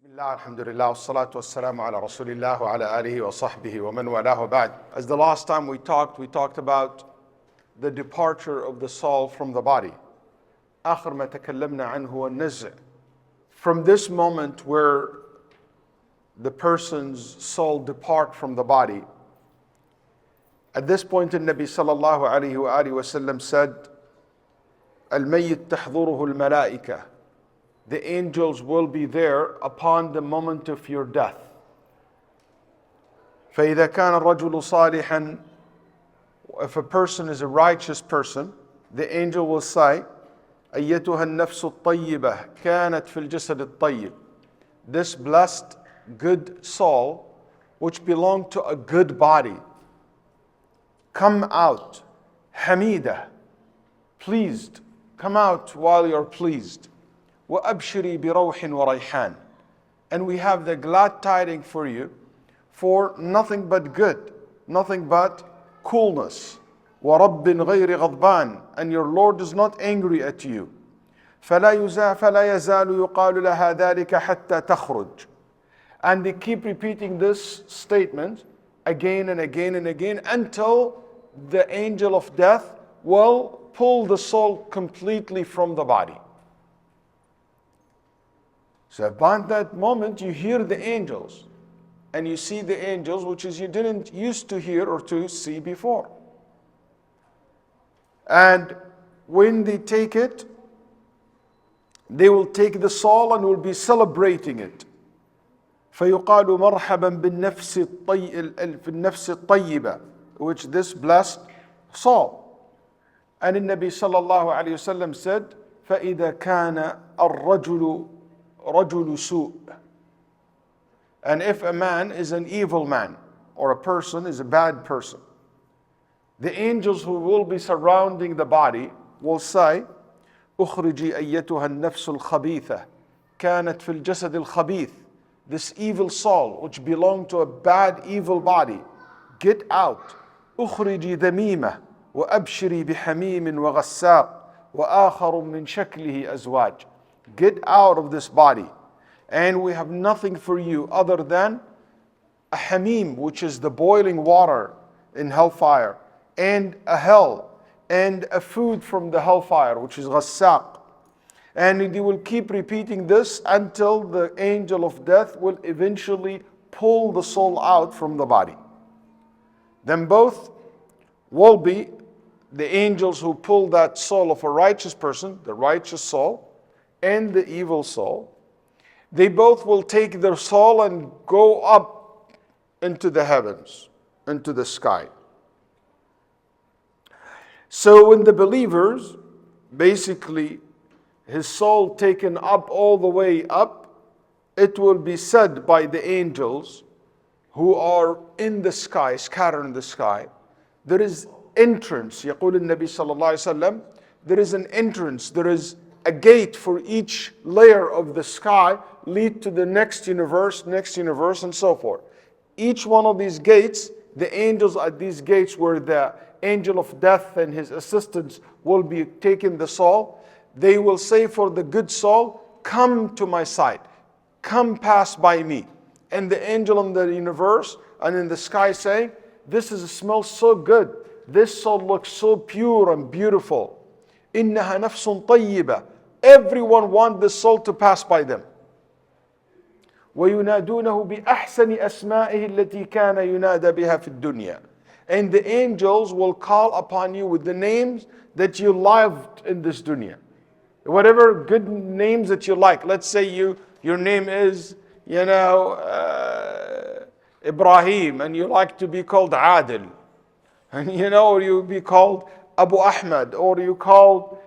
Bismillah, alhamdulillah, wassalatu wassalamu ala rasulillah wa ala alihi wa sahbihi wa man walahu ba'd. As the last time we talked about the departure of the soul from the body. آخر ما تكلمنا عنه هو النزع. From this moment where the person's soul depart from the body, at this point the Nabi sallallahu alayhi wa alihi wa sallam said, الميت تحضره الملائكة. The angels will be there upon the moment of your death. فإذا كان الرجل صالحا, if a person is a righteous person, the angel will say, أيتها النفس الطيبة كانت في الجسد الطيب. This blessed good soul which belonged to a good body, come out, حميدة, pleased, come out while you're pleased. وَأَبْشِرِي بِرَوْحٍ وَرَيْحَانٍ. And we have the glad tidings for you for nothing but good, nothing but coolness. وَرَبٍّ غَيْرِ غَضْبَانٍ. And your Lord is not angry at you. فَلَا يَزَالُ يُقَالُ لَهَا ذَلِكَ حَتَّى تَخْرُجْ. And they keep repeating this statement again and again and again until the angel of death will pull the soul completely from the body. So upon that moment, you hear the angels, and you see the angels, which is you didn't used to hear or to see before. And when they take it, they will take the soul and will be celebrating it. فيقال مرحبا بالنفس الطيبة, which this blessed soul. And the Nabi sallallahu alayhi wasallam said, فإذا كان الرجل رجل سوء. And if a man is an evil man, or a person is a bad person, the angels who will be surrounding the body will say, أخرجي أيتها النفس الخبيثة كانت في الجسد الخبيث. This evil soul which belonged to a bad evil body, get out. أخرجي ذميمة وأبشري بحميم وغساق وآخر من شكله أزواج. Get out of this body, and we have nothing for you other than a hamim, which is the boiling water in hellfire, and a hell, and a food from the hellfire, which is ghasaq. And they will keep repeating this until the angel of death will eventually pull the soul out from the body. Then both will be the angels who pull that soul of a righteous person, the righteous soul, and the evil soul. They both will take their soul and go up into the heavens, into the sky. So when the believers, basically his soul taken up all the way up, it will be said by the angels who are in the sky, scattered in the sky, there is entrance. يقول النبي صلى الله عليه وسلم, there is an entrance, there is a gate for each layer of the sky lead to the next universe, and so forth. Each one of these gates, the angels at these gates where the angel of death and his assistants will be taking the soul, they will say for the good soul, come to my side, come pass by me. And the angel in the universe and in the sky saying, this smells so good, this soul looks so pure and beautiful. إنها نفس طيبة. Everyone wants the soul to pass by them. وينادونه بأحسن أسمائه التي كان ينادى بها في الدنيا. And the angels will call upon you with the names that you loved in this dunya. Whatever good names that you like. Let's say your name is, Ibrahim, and you like to be called Adil. And or you be called Abu Ahmad, or you called,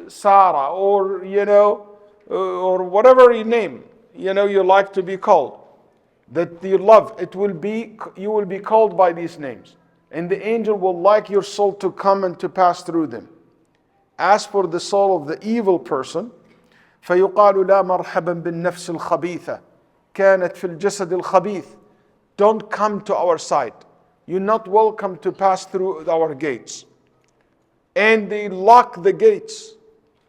Sarah, or, or whatever your name, you like to be called, that you love, you will be called by these names. And the angel will like your soul to come and to pass through them. As for the soul of the evil person, فَيُقَالُ لَا مَرْحَبًا بِالنَّفْسِ الْخَبِيثَةِ كَانَتْ فِي الْجَسَدِ الْخَبِيثِ. Don't come to our side. You're not welcome to pass through our gates. And they lock the gates.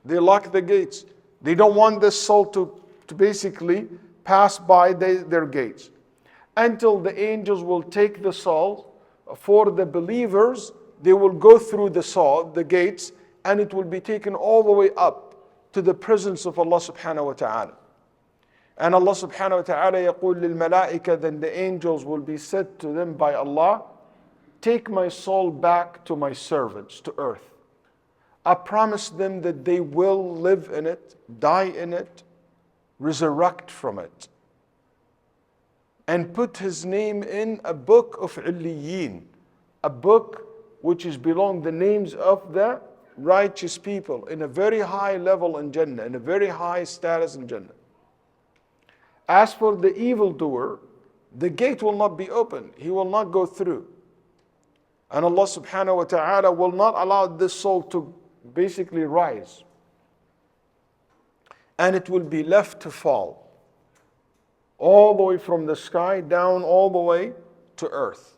They lock the gates. They don't want this soul to to basically pass by their gates, until the angels will take the soul. For the believers, they will go through the gates, and it will be taken all the way up to the presence of Allah subhanahu wa ta'ala. And Allah subhanahu wa ta'ala يقول للملائكة, then the angels will be said to them by Allah, take my soul back to my servants, to earth. I promise them that they will live in it, die in it, resurrect from it, and put his name in a book of Illiyin, a book which is belong the names of the righteous people in a very high level in Jannah, in a very high status in Jannah. As for the evildoer, the gate will not be open. He will not go through. And Allah subhanahu wa ta'ala will not allow this soul to basically rise. And it will be left to fall. All the way from the sky down all the way to earth.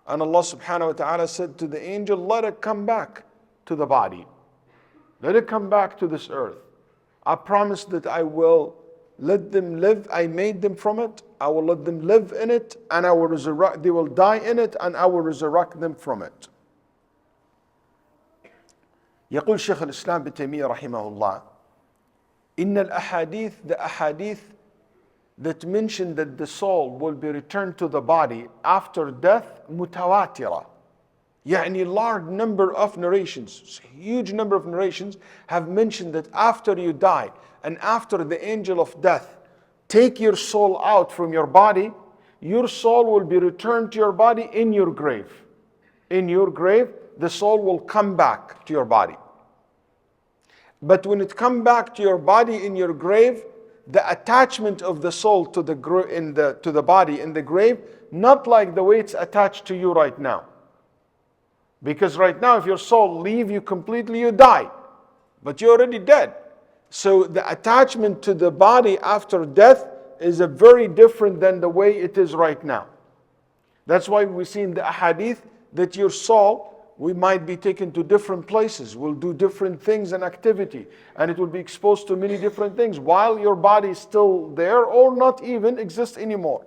And Allah subhanahu wa ta'ala said to the angel, let it come back to the body. Let it come back to this earth. I promise that I will let them live. I made them from it. I will let them live in it, and I will resurrect. They will die in it, and I will resurrect them from it. يقول شيخ الإسلام ابن تيمية رحمه الله إن الأحاديث, the ahadith that mention that the soul will be returned to the body after death متواترة. يعني large number of narrations, huge number of narrations have mentioned that after you die and after the angel of death take your soul out from your body, your soul will be returned to your body in your grave. In your grave, the soul will come back to your body. But when it comes back to your body in your grave, the attachment of the soul to the body in the grave, not like the way it's attached to you right now. Because right now, if your soul leave you completely, you die. But you're already dead. So the attachment to the body after death is a very different than the way it is right now. That's why we see in the ahadith that your soul, we might be taken to different places, will do different things and activity, and it will be exposed to many different things while your body is still there or not even exist anymore.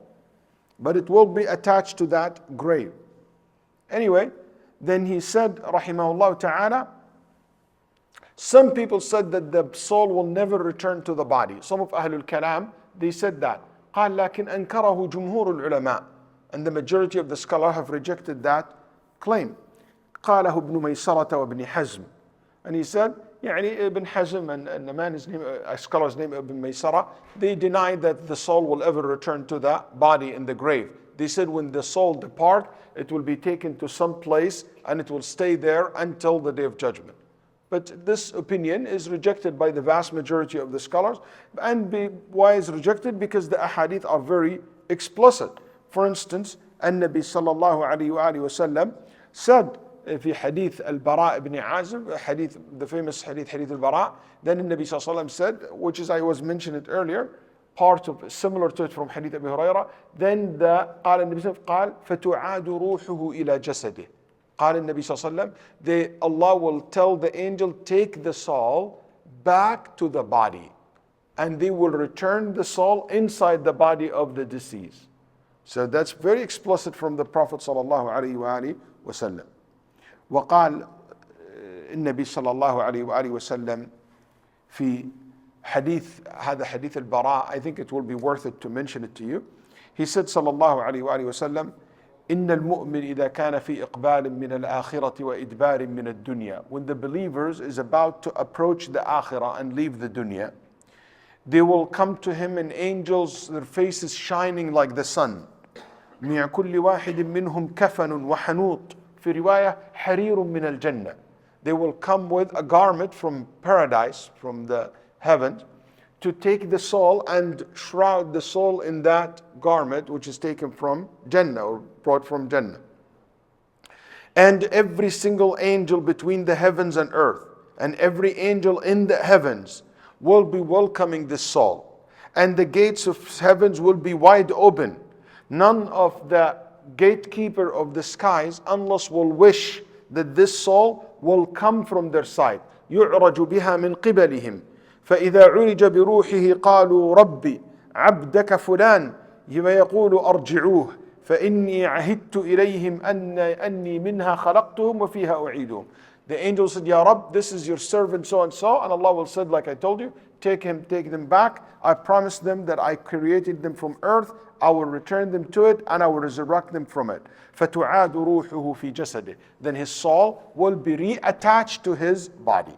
But it will be attached to that grave. Anyway, then he said, rahimahullah ta'ala, some people said that the soul will never return to the body. Some of Ahlul Kalam, they said that. قال لكن أنكره جمهور العلماء. And the majority of the scholars have rejected that claim. قاله ابن ميسرة وابن حزم. And he said, يعني Ibn Hazm and the man, his name, a scholar's name Ibn Maysara, they denied that the soul will ever return to the body in the grave. They said when the soul depart, it will be taken to some place and it will stay there until the day of judgment. But this opinion is rejected by the vast majority of the scholars. And why is rejected? Because the ahadith are very explicit. For instance, النبي صلى الله عليه وآله وسلم said في حديث البراء بن عازب, hadith, the famous hadith البراء, then النبي صلى الله عليه وسلم said, which is I was mentioned it earlier, part of similar to it from hadith Abi Hurairah, then قال النبي صلى الله عليه وسلم قال فتعاد روحه إلى جسده. قال النبي صلى الله عليه وسلم, Allah will tell the angel, take the soul back to the body, and they will return the soul inside the body of the deceased. So that's very explicit from the Prophet صلى الله عليه وآله وسلم. وقال النبي صلى الله عليه وآله وسلم في حديث, هذا حديث البراء, I think it will be worth it to mention it to you. He said صلى الله عليه وآله وسلم, إن المؤمن إذا كان في إقبال من الآخرة وإدبار من الدنيا. When the believers is about to approach the akhirah and leave the dunya, they will come to him in angels, their faces shining like the sun. مع كل واحد منهم كفن وحنوط. في رواية حرير من الجنة. They will come with a garment from paradise, from the heavens, to take the soul and shroud the soul in that garment which is taken from Jannah or brought from Jannah. And every single angel between the heavens and earth and every angel in the heavens will be welcoming this soul. And the gates of heavens will be wide open. None of the gatekeeper of the skies unless will wish that this soul will come from their side. يُعْرَجُ بِهَا مِنْ قِبَلِهِمْ. فإذا عرج بروحه قالوا ربي عبدك فلان فيقول أرجعوه فإني عهدت إليهم أني منها خلقتهم وفيها أعيدهم. The angel said, Ya Rabb, this is your servant so and so, and Allah will say, like I told you, take them back. I promised them that I created them from earth, I will return them to it, and I will resurrect them from it. فَتُعَادُ رُوحُهُ فِي جَسَدِهِ. Then his soul will be reattached to his body.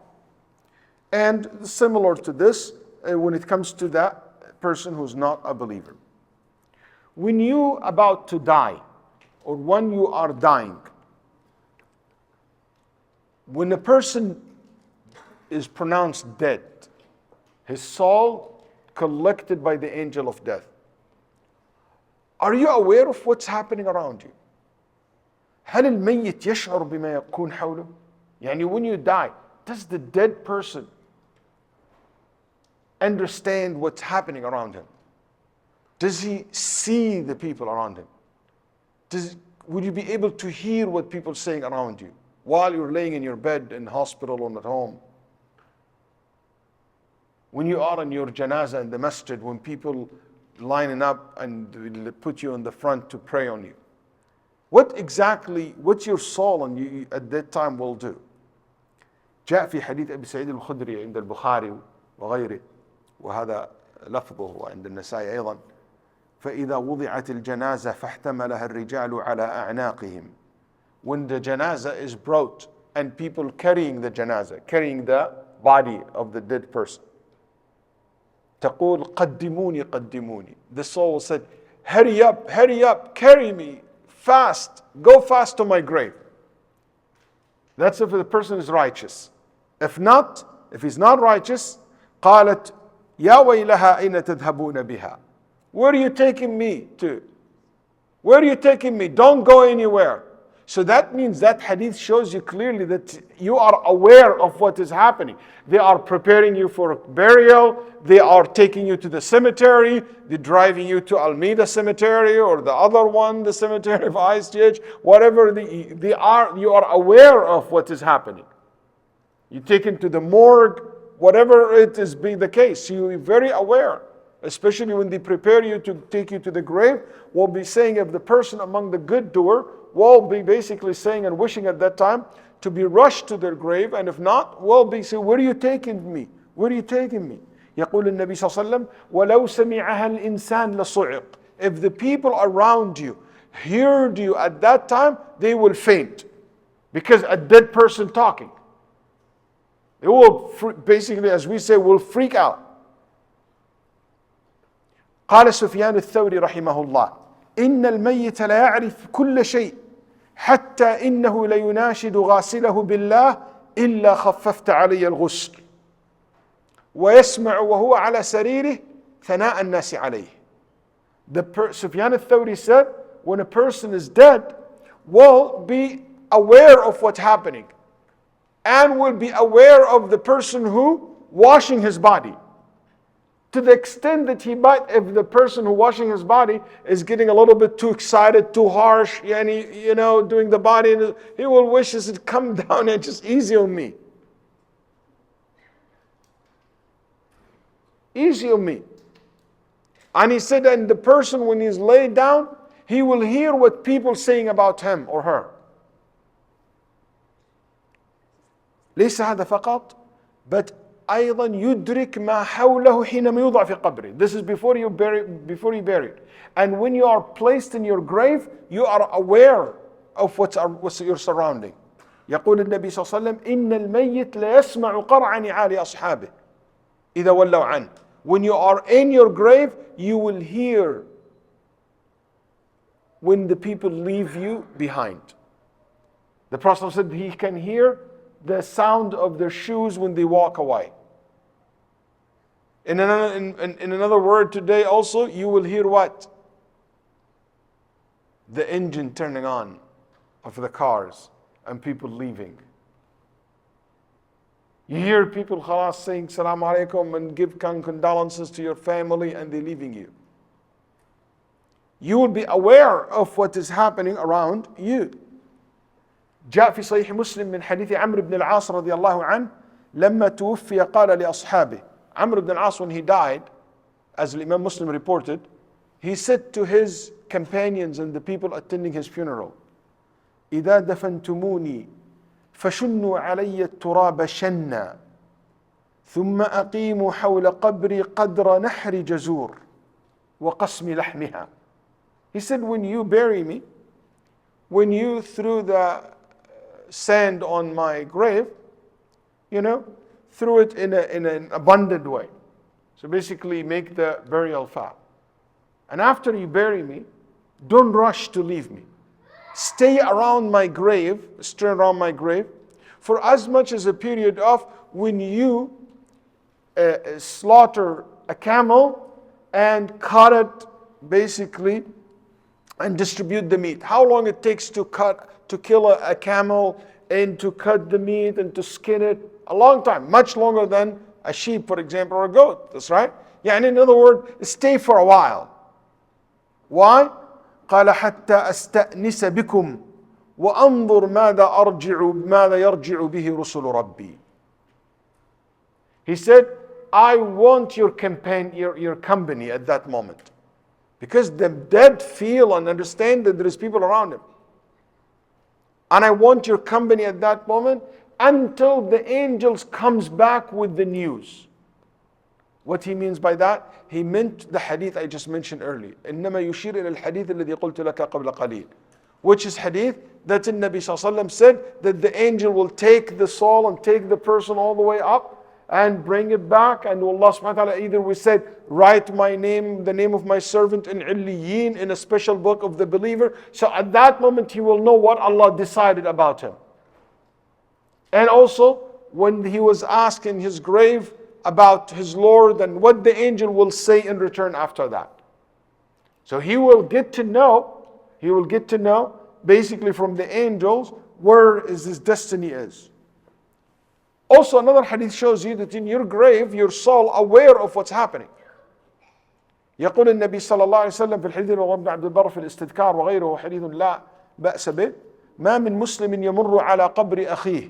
And similar to this, when it comes to that person who's not a believer. When you about to die, or when you are dying, when a person is pronounced dead, his soul collected by the angel of death, are you aware of what's happening around you? هل الميت يشعر بما يكون حوله؟ يعني when you die, does the dead person understand what's happening around him? Does he see the people around him? Would you be able to hear what people are saying around you while you're laying in your bed in hospital or at home? When you are in your janazah in the masjid, when people lining up and put you in the front to pray on you, what's your soul and you at that time will do? جاء في حديث أبي سعيد الخدري عند البخاري وغيره وهذا لفظه عند النسائي أيضا فإذا وضعت الجنازة فاحتملها الرجال على أعناقهم. When the janazah is brought and people carrying the janazah, carrying the body of the dead person, تقول قدموني قدموني. The soul said, hurry up, carry me fast, go fast to my grave. That's if the person is righteous. If not, if he's not righteous, قالت يا ويلها أين تذهبون بها. Where are you taking me to? Where are you taking me? Don't go anywhere. So that means that hadith shows you clearly that you are aware of what is happening. They are preparing you for burial. They are taking you to the cemetery. They're driving you to Almeida Cemetery or the other one, the cemetery of ISTH. Whatever you are aware of what is happening. You're taken to the morgue, whatever it is being the case. You're very aware. Especially when they prepare you to take you to the grave, we'll be saying if the person among the good doer will be basically saying and wishing at that time to be rushed to their grave, and if not, will be saying, where are you taking me? Where are you taking me? يقول النبي صلى الله عليه وسلم ولو سمعها الإنسان لصعق. If the people around you heard you at that time, they will faint. Because a dead person talking. They will basically, as we say, will freak out. قال سفيان الثوري رحمه الله إن الميت لا يعرف كل شيء حتى إنه ليناشد غاسله بالله إلا خففت علي الغسل ويسمع وهو على سريره ثناء الناس عليه. Sufyan al-Thawri said, when a person is dead, will be aware of what's happening and will be aware of the person who washing his body. To the extent that he might, if the person who washing his body is getting a little bit too excited, too harsh, doing the body, and he will wish to come down and just easy on me. Easy on me. And he said, and the person when he's laid down, he will hear what people saying about him or her. ليس هذا فقط, but أيضا يدرك ما حوله حينما يوضع في قبره. This is before you buried. And when you are placed in your grave, you are aware of what's your surrounding. يقول النبي صلى الله عليه وسلم إن الميت لا يسمع قرع نعال أصحابه إذا ولوا عنه. When you are in your grave, you will hear when the people leave you behind. The Prophet said he can hear the sound of their shoes when they walk away. In another word today also, you will hear what? The engine turning on of the cars and people leaving. You hear people khalas saying salam alaikum and give condolences to your family and they're leaving you. You will be aware of what is happening around you. جاء في صحيح مسلم من حديث عمرو بن العاص رضي الله عنه لما توفي قال لأصحابه Amr ibn al-As, when he died, as Imam Muslim reported, he said to his companions and the people attending his funeral, إِذَا دَفَنْتُمُونِي فَشُنُّوا عَلَيَّ التُّرَابَ شَنًّا ثُمَّ أَقِيمُوا حَوْلَ قَبْرِي قَدْرَ نَحْرِ جَزُورٍ وَقَسْمِ لَحْمِهَا. He said, when you bury me, when you threw the sand on my grave, threw it in an abundant way. So basically make the burial fat. And after you bury me, don't rush to leave me. Stay around my grave for as much as a period of when you slaughter a camel and cut it basically and distribute the meat. How long it takes to kill a camel and to cut the meat and to skin it? A long time, much longer than a sheep, for example, or a goat. That's right. Yeah, and in other words, stay for a while. Why? قال حتى أستأنس بكم وأنظر ماذا يرجع به رسل ربي. He said, I want your company at that moment. Because the dead feel and understand that there is people around him. And I want your company at that moment until the angels comes back with the news. What he means by that? He meant the hadith I just mentioned earlier. إنما يشير إلى الحديث الذي قلت لك قبل قليل. Which is hadith that the Nabi ﷺ said that the angel will take the soul and take the person all the way up and bring it back. And Allah subhanahu wa ta'ala either we said, write my name, the name of my servant in Illiyin, in a special book of the believer. So at that moment he will know what Allah decided about him. And also when he was asked in his grave about his Lord and what the angel will say in return after that. So he will get to know basically from the angels where his destiny is. Also another hadith shows you that in your grave, your soul aware of what's happening. يقول النبي صلى الله عليه وسلم في الحديث وابن عبد البر في الاستذكار وغيره حديث لا بأس به ما من مسلم يمر على قبر أخيه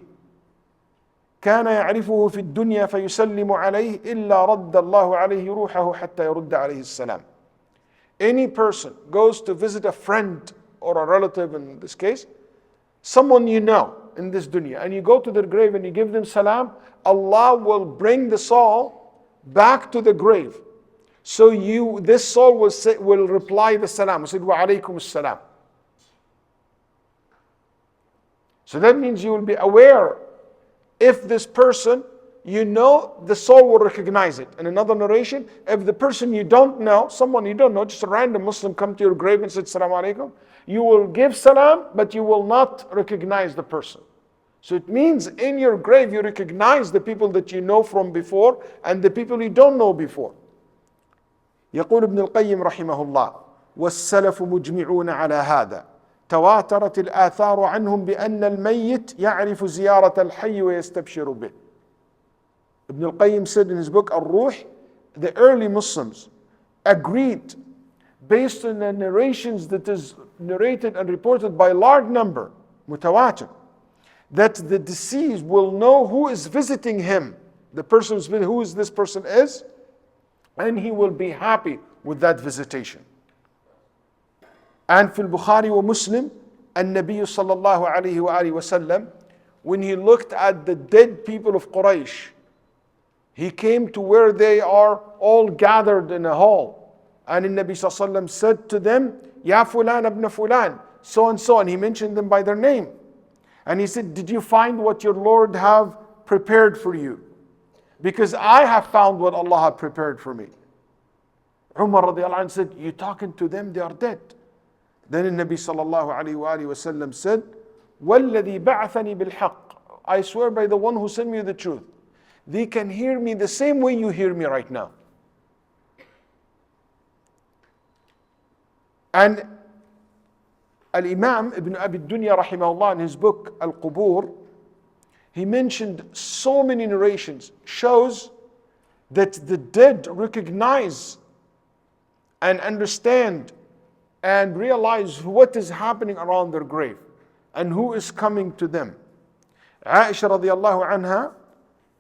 كان يعرفه في الدنيا فيسلم عليه إلا رد الله عليه روحه حتى يرد عليه السلام. Any person goes to visit a friend or a relative in this case, someone you know in this dunya, and you go to their grave and you give them salam, Allah will bring the soul back to the grave. So this soul will reply the salam. Will say, wa alaykum salam. So that means you will be aware if this person, the soul will recognize it. In another narration, if the person you don't know, someone you don't know, just a random Muslim come to your grave and said, Assalamu alaikum, you will give salam, but you will not recognize the person. So it means in your grave, you recognize the people that you know from before and the people you don't know before. يقول ابن القيم رحمه الله والسلف مجمعون على هذا تواترت الآثار عنهم بأن الميت يعرف زيارة الحي ويستبشر به. Ibn al-Qayyim said in his book Al-Ruh, the early Muslims agreed based on the narrations that is narrated and reported by a large number, mutawatir, that the deceased will know who is visiting him, the person who this person is, and he will be happy with that visitation. And في البخاري ومسلم النبي صلى الله عليه وآله وسلم, when he looked at the dead people of Quraysh, he came to where they are all gathered in a hall. And the Nabi sallallahu alaihi wasallam said to them, Ya fulan ibn fulan, so and so, and he mentioned them by their name. And he said, did you find what your Lord have prepared for you? Because I have found what Allah had prepared for me. Umar radiallahu anh said, you talking to them, they are dead. Then the Nabi sallallahu alayhi wa sallam said, وَالَّذِي بَعَثَنِي بِالْحَقِّ, I swear by the one who sent me the truth. They can hear me the same way you hear me right now. And Al-Imam Ibn Abi Dunya rahimahullah in his book Al-Qubur, he mentioned so many narrations, shows that the dead recognize and understand and realize what is happening around their grave and who is coming to them. Aisha radiallahu anha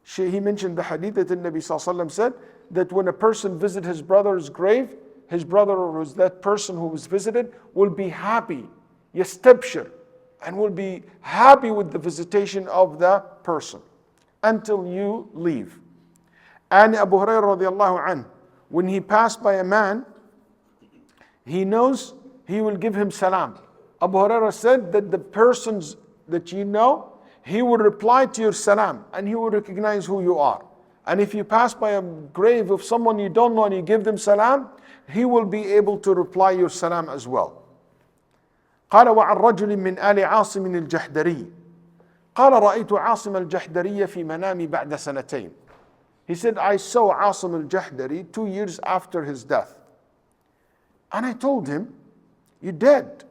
He mentioned the hadith that the Nabi ﷺ said that when a person visits his brother's grave, his brother or that person who was visited will be happy, yastabshir, and will be happy with the visitation of the person until you leave. And Abu Hurairah radiallahu anhu, when he passed by a man, he knows he will give him salam. Abu Hurairah said that the persons that you know, he will reply to your salam and he will recognize who you are. And if you pass by a grave of someone you don't know and you give them salam, he will be able to reply your salam as well. قال وعن رجل من آل عاصم الجحدري قال رأيت عاصم الجحدري في منامي بعد سنتين. He said, I saw Asim al-Jahdari 2 years after his death. And I told him, you're dead.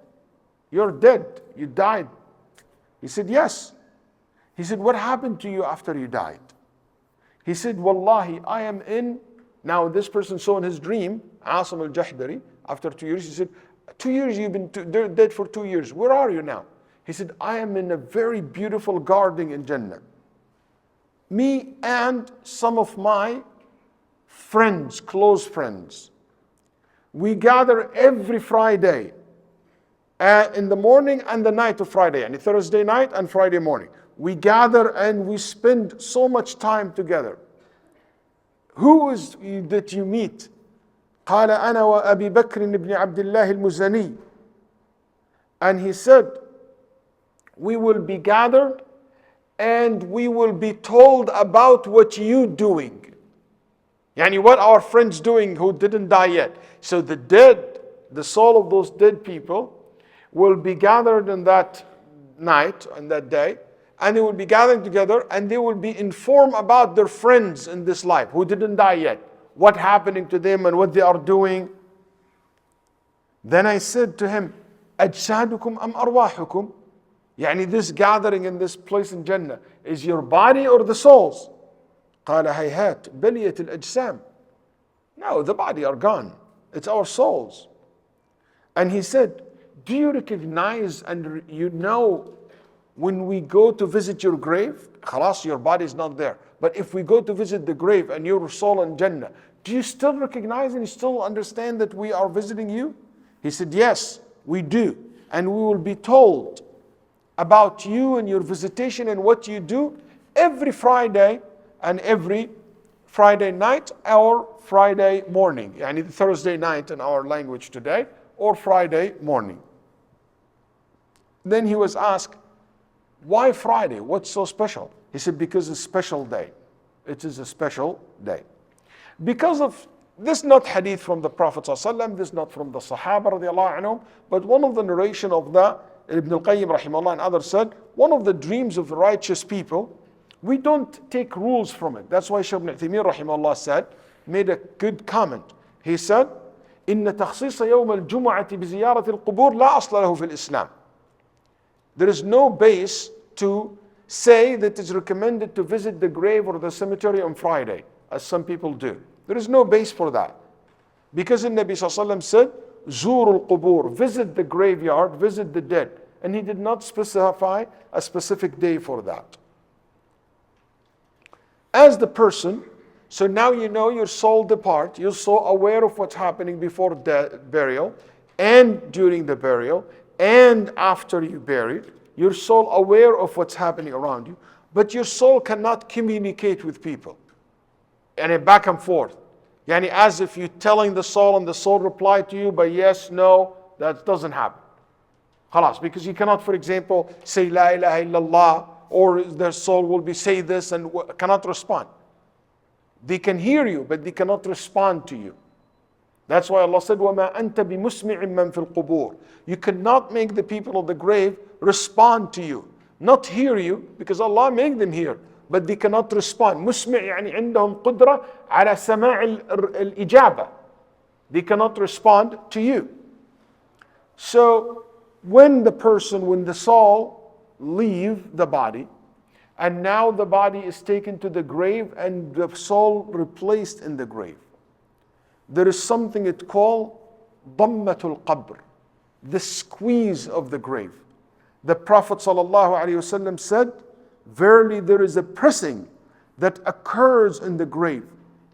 You're dead. You died. He said, yes. He said, what happened to you after you died? He said, Wallahi, I am in. Now this person saw in his dream, Asim al-Jahdari, after 2 years, he said, 2 years, you've been dead for 2 years. Where are you now? He said, I am in a very beautiful garden in Jannah. Me and some of my friends, close friends, we gather every Friday in the morning and the night of Friday, and Thursday night and Friday morning. We gather and we spend so much time together. Who is that you meet? قال أنا وأبي بكر بن عبد الله المزني. And he said, we will be gathered and we will be told about what you doing. Yani what our friends doing who didn't die yet. So the dead, the soul of those dead people will be gathered in that night, on that day, and they will be gathering together and they will be informed about their friends in this life who didn't die yet. What happening to them and what they are doing. Then I said to him, أجسادكم أم أرواحكم? يعني this gathering in this place in Jannah is your body or the souls? قال هيهات بلية الأجسام. No, the body are gone. It's our souls. And he said, do you recognize and you know when we go to visit your grave, خلاص, your body is not there. But if we go to visit the grave and your soul in Jannah, do you still recognize and you still understand that we are visiting you? He said, yes, we do. And we will be told about you and your visitation and what you do every Friday and every Friday night or Friday morning. Yani Thursday night in our language today or Friday morning. Then he was asked, why Friday? What's so special? He said, because it's a special day. It is a special day. Because of this, not hadith from the Prophet ﷺ, this not from the Sahaba radiallahu anhum, but one of the narration of the Ibn al-Qayyim rahimahullah and others said, one of the dreams of the righteous people, we don't take rules from it. That's why Shaykh ibn Uthaymeen rahimahullah said, made a good comment. He said, إن تخصيص يوم الجمعة بزيارة القبور لا أصل له في الإسلام. There is no base to say that it's recommended to visit the grave or the cemetery on Friday, as some people do. There is no base for that. Because the Nabi ﷺ said, Zurul Qubur, visit the graveyard, visit the dead. And he did not specify a specific day for that. As the person, so now you know your soul depart, you're so aware of what's happening before burial, and during the burial, and after you buried, your soul aware of what's happening around you, but your soul cannot communicate with people. And back and forth. Yani as if you're telling the soul and the soul reply to you by yes, no, that doesn't happen. Khalas, because you cannot, for example, say La ilaha illallah, or their soul will be say this and cannot respond. They can hear you, but they cannot respond to you. That's why Allah said, وَمَا أَنْتَ بِمُسْمِعٍ مَّن فِي الْقُبُورِ. You cannot make the people of the grave respond to you. Not hear you, because Allah made them hear, but they cannot respond. مسمع يعني عندهم قدرة على سماع الإجابة. They cannot respond to you. So when the soul leave the body, and now the body is taken to the grave and the soul replaced in the grave, there is something it called ضمة القبر, the squeeze of the grave. The Prophet ﷺ said, verily there is a pressing that occurs in the grave,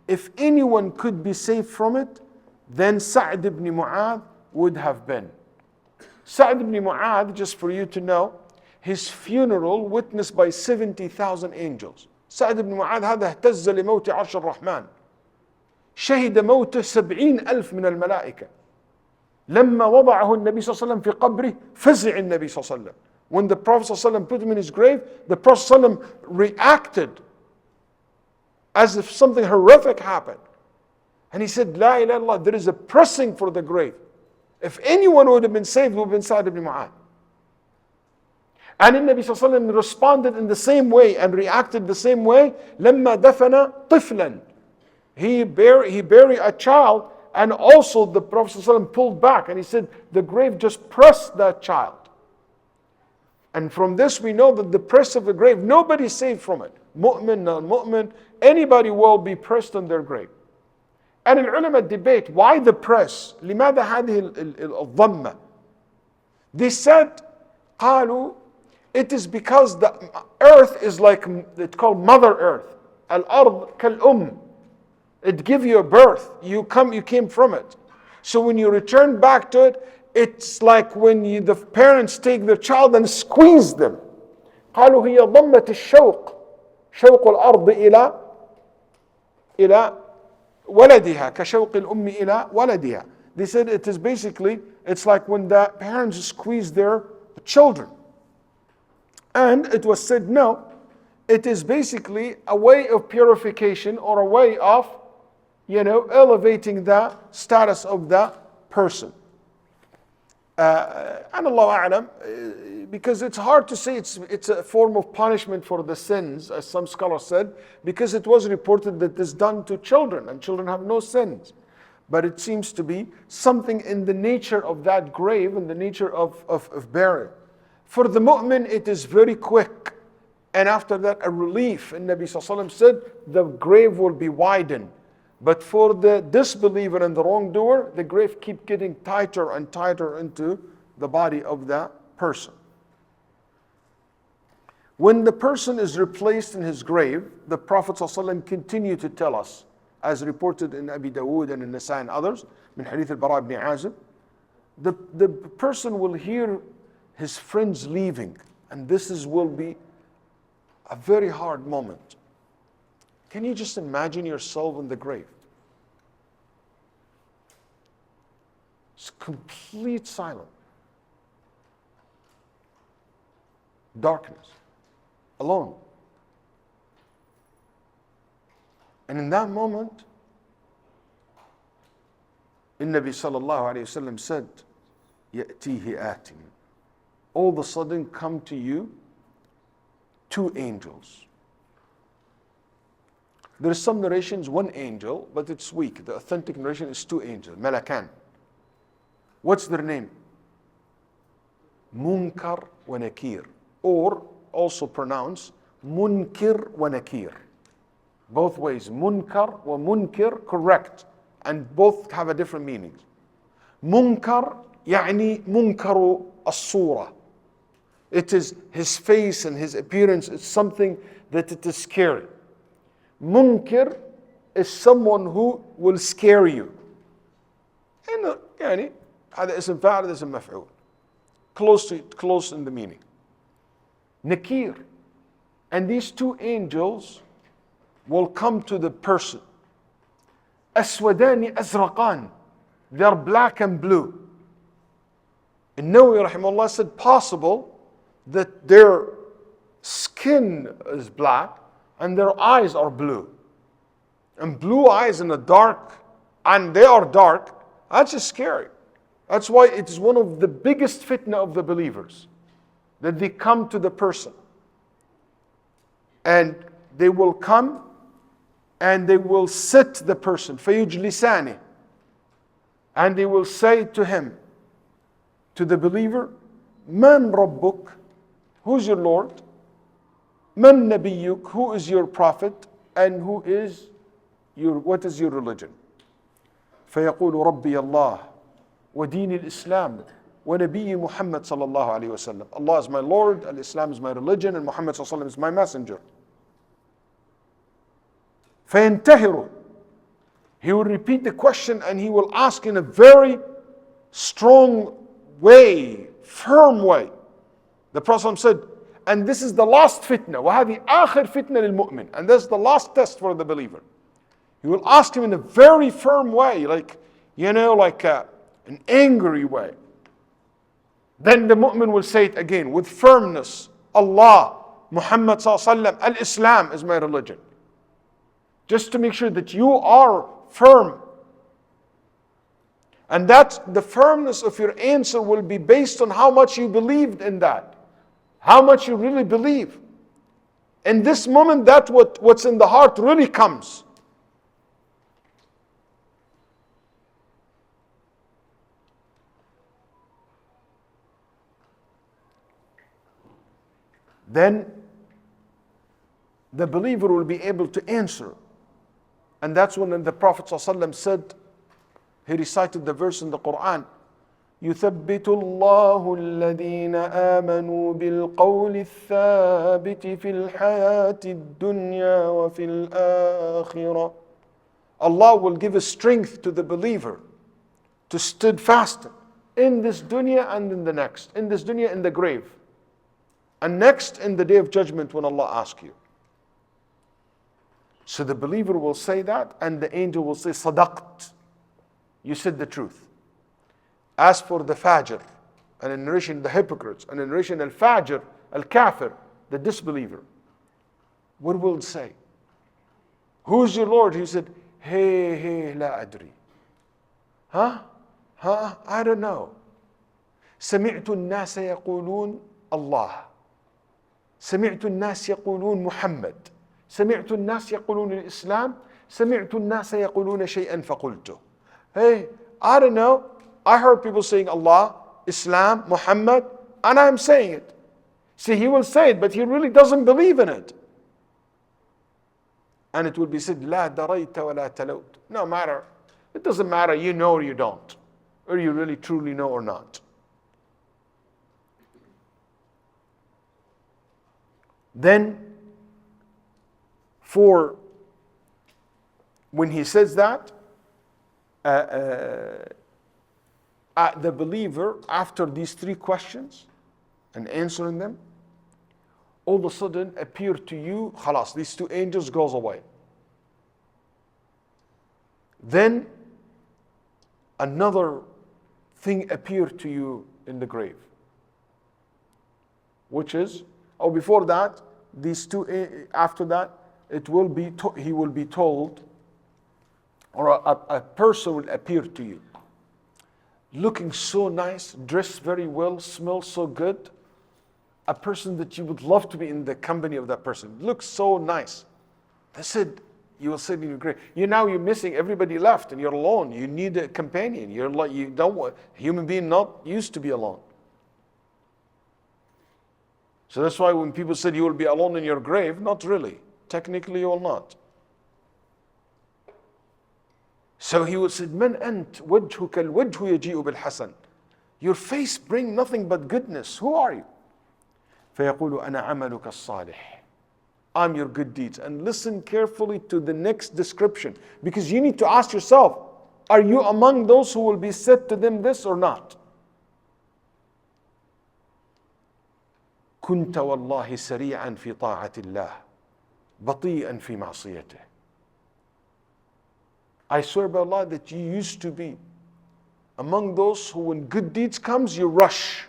if anyone could be saved from it, then Sa'd ibn Mu'adh would have been. Sa'd ibn Mu'adh, just for you to know, his funeral witnessed by 70,000 angels. سعد بن معاذ هذا اهتز لموت عرش الرحمن، شهد موته 70,000 من الملائكة. لما وضعه النبي صلى الله عليه وسلم في قبره فزع النبي صلى الله عليه وسلم. When the Prophet صلى الله عليه وسلم put him in his grave, the Prophet صلى الله عليه وسلم reacted as if something horrific happened. And he said, La ilaha illallah, there is a pressing for the grave. If anyone would have been saved, it would have been Sa'd ibn Mu'adh. And the Nabi sallallahu alayhi wa sallam responded in the same way and reacted the same way. لما دفن طفلا. He buried a child, and also the Prophet sallallahu alayhi wa sallam pulled back and he said, the grave just pressed that child. And from this we know that the press of the grave, nobody is saved from it. Mu'min, non-mu'min, anybody will be pressed on their grave. And العلماء debate, why the press? لماذا هذه الضمة? They said, قالوا, it is because the earth is like, it's called Mother Earth. Al-ard kal-um. It gives you a birth. You came from it. So when you return back to it, it's like when the parents take their child and squeeze them. قالوا هي ضمة الشوق. شوق الأرض إلى ولدها كشوق الأم إلى ولدها. They said it is basically, it's like when the parents squeeze their children. And it was said, no, it is basically a way of purification or a way of, elevating the status of the person. And Allahu A'lam, because it's hard to say it's a form of punishment for the sins, as some scholars said, because it was reported that it's done to children, and children have no sins. But it seems to be something in the nature of that grave, in the nature of burial. For the mu'min, it is very quick. And after that, a relief. And Nabi Sallallahu Alaihi Wasallam said, the grave will be widened. But for the disbeliever and the wrongdoer, the grave keep getting tighter and tighter into the body of the person. When the person is replaced in his grave, the Prophet ﷺ continued to tell us, as reported in Abi Dawood and in Nasai and others, من حديث البراء بن عازب, the person will hear his friends leaving, and this will be a very hard moment. Can you just imagine yourself in the grave? It's complete silence. Darkness. Alone. And in that moment, the Nabi sallallahu alayhi wa sallam said, يَأْتِيهِ آتٍ. All of a sudden come to you two angels. There are some narrations, one angel, but it's weak. The authentic narration is two angels, Malakan. What's their name? Munkar wa Nakir. Or also pronounced Munkir wa Nakir. Both ways, Munkar wa Munkir, correct. And both have a different meaning. Munkar, يعني munkaru as-surah. It is his face and his appearance. It's something that it is scary. Munkir is someone who will scare you. And يعني هذا اسم فاعل هذا اسم مفعول. Close in the meaning. Nakir. And these two angels will come to the person. Aswadani azraqan. They are black and blue. And Nawawi rahimahullah said possible that their skin is black and their eyes are blue. And blue eyes in the dark, and they are dark, that's just scary. That's why it is one of the biggest fitna of the believers, that they come to the person. And they will come and they will sit the person, فَيُجْلِسَانِ. And they will say to him, to the believer, Man Rabbuk? Who's your Lord? Man Nabiyyuk? Who is your prophet? And what is your religion? فيقول ربي الله ودين الإسلام ونبي محمد صلى الله عليه وسلم. Allah is my Lord, Al-Islam is my religion, and Muhammad صلى الله عليه وسلم is my messenger. فَيَنْتَهِرُ. He will repeat the question and he will ask in a very strong way, firm way. The Prophet said, and this is the last fitna. وَهَذِي آخِرْ فِتْنَةٍ لِلْمُؤْمِنِ. And that's the last test for the believer. He will ask him in a very firm way, like an angry way. Then the mu'min will say it again with firmness. Allah, Muhammad sallallahu alaihi wasallam, al-Islam is my religion. Just to make sure that you are firm. And that the firmness of your answer will be based on how much you believed in that. How much you really believe. In this moment, that what's in the heart really comes. Then the believer will be able to answer. And that's when the Prophet ﷺ said, he recited the verse in the Quran, يثبت الله الذين آمنوا بالقول الثابت في الحياة الدنيا وفي الآخرة. Allah will give a strength to the believer to stand fast in this dunya and in the next. In this dunya, in the grave. And next, in the day of judgment when Allah asks you. So the believer will say that, and the angel will say, Sadaqt. You said the truth. As for the Fajr, and in narration the hypocrites, and in narration al-Fajr, al-Kafir, the disbeliever, what will it say? Who's your Lord? He said, Hey, la adri. Huh? I don't know. سمعت الناس يقولون الله. سمعت الناس يقولون محمد. سمعت الناس يقولون الإسلام. سمعت الناس يقولون شيئا فقلته. Hey, I don't know. I heard people saying Allah, Islam, Muhammad, and I'm saying it. See, he will say it, but he really doesn't believe in it. And it will be said, لا دريت ولا تلوت. No matter. It doesn't matter, you know or you don't. Or you really truly know or not. Then, when he says that, the believer, after these three questions and answering them, all of a sudden appear to you, khalas, these two angels goes away. Then another thing appeared to you in the grave, which is, before that, these two, after that, he will be told, or a person will appear to you, looking so nice, dressed very well, smells so good, a person that you would love to be in the company of that person, looks so nice. They said, you will sit in your grave. You're missing, everybody left and you're alone. You need a companion. Human being not used to be alone. So that's why when people said you will be alone in your grave, not really. Technically you will not. So he would say, Man ant wajhuka al-wajhu yaji'u bil-hasan. Your face bring nothing but goodness. Who are you? فَيَقُولُ أَنَا عَمَلُكَ الصَّالِحِ. I'm your good deeds. And listen carefully to the next description, because you need to ask yourself, are you among those who will be said to them this or not? كنت والله سريعا في طاعة الله بطيئا في معصيته. I swear by Allah that you used to be among those who, when good deeds comes, you rush.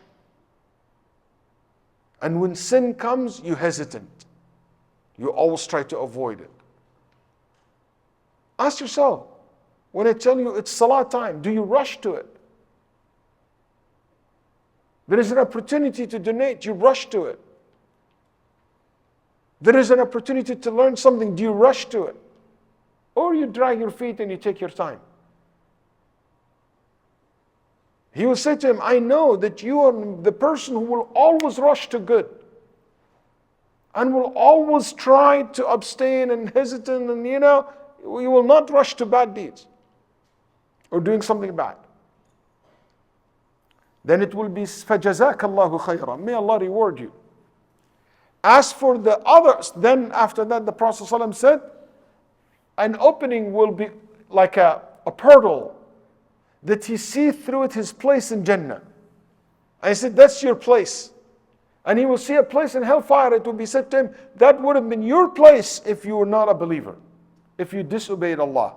And when sin comes, you hesitate. You always try to avoid it. Ask yourself, when I tell you it's salah time, do you rush to it? There is an opportunity to donate, you rush to it. There is an opportunity to learn something, do you rush to it? Or you drag your feet and you take your time. He will say to him, I know that you are the person who will always rush to good and will always try to abstain and hesitate, and you will not rush to bad deeds or doing something bad. Then it will be فَجَزَاكَ اللَّهُ خَيْرًا. May Allah reward you. As for the others, then after that the Prophet ﷺ said, an opening will be like a portal that he see through it his place in Jannah. I said, that's your place. And he will see a place in hellfire. It will be said to him, that would have been your place if you were not a believer, if you disobeyed Allah.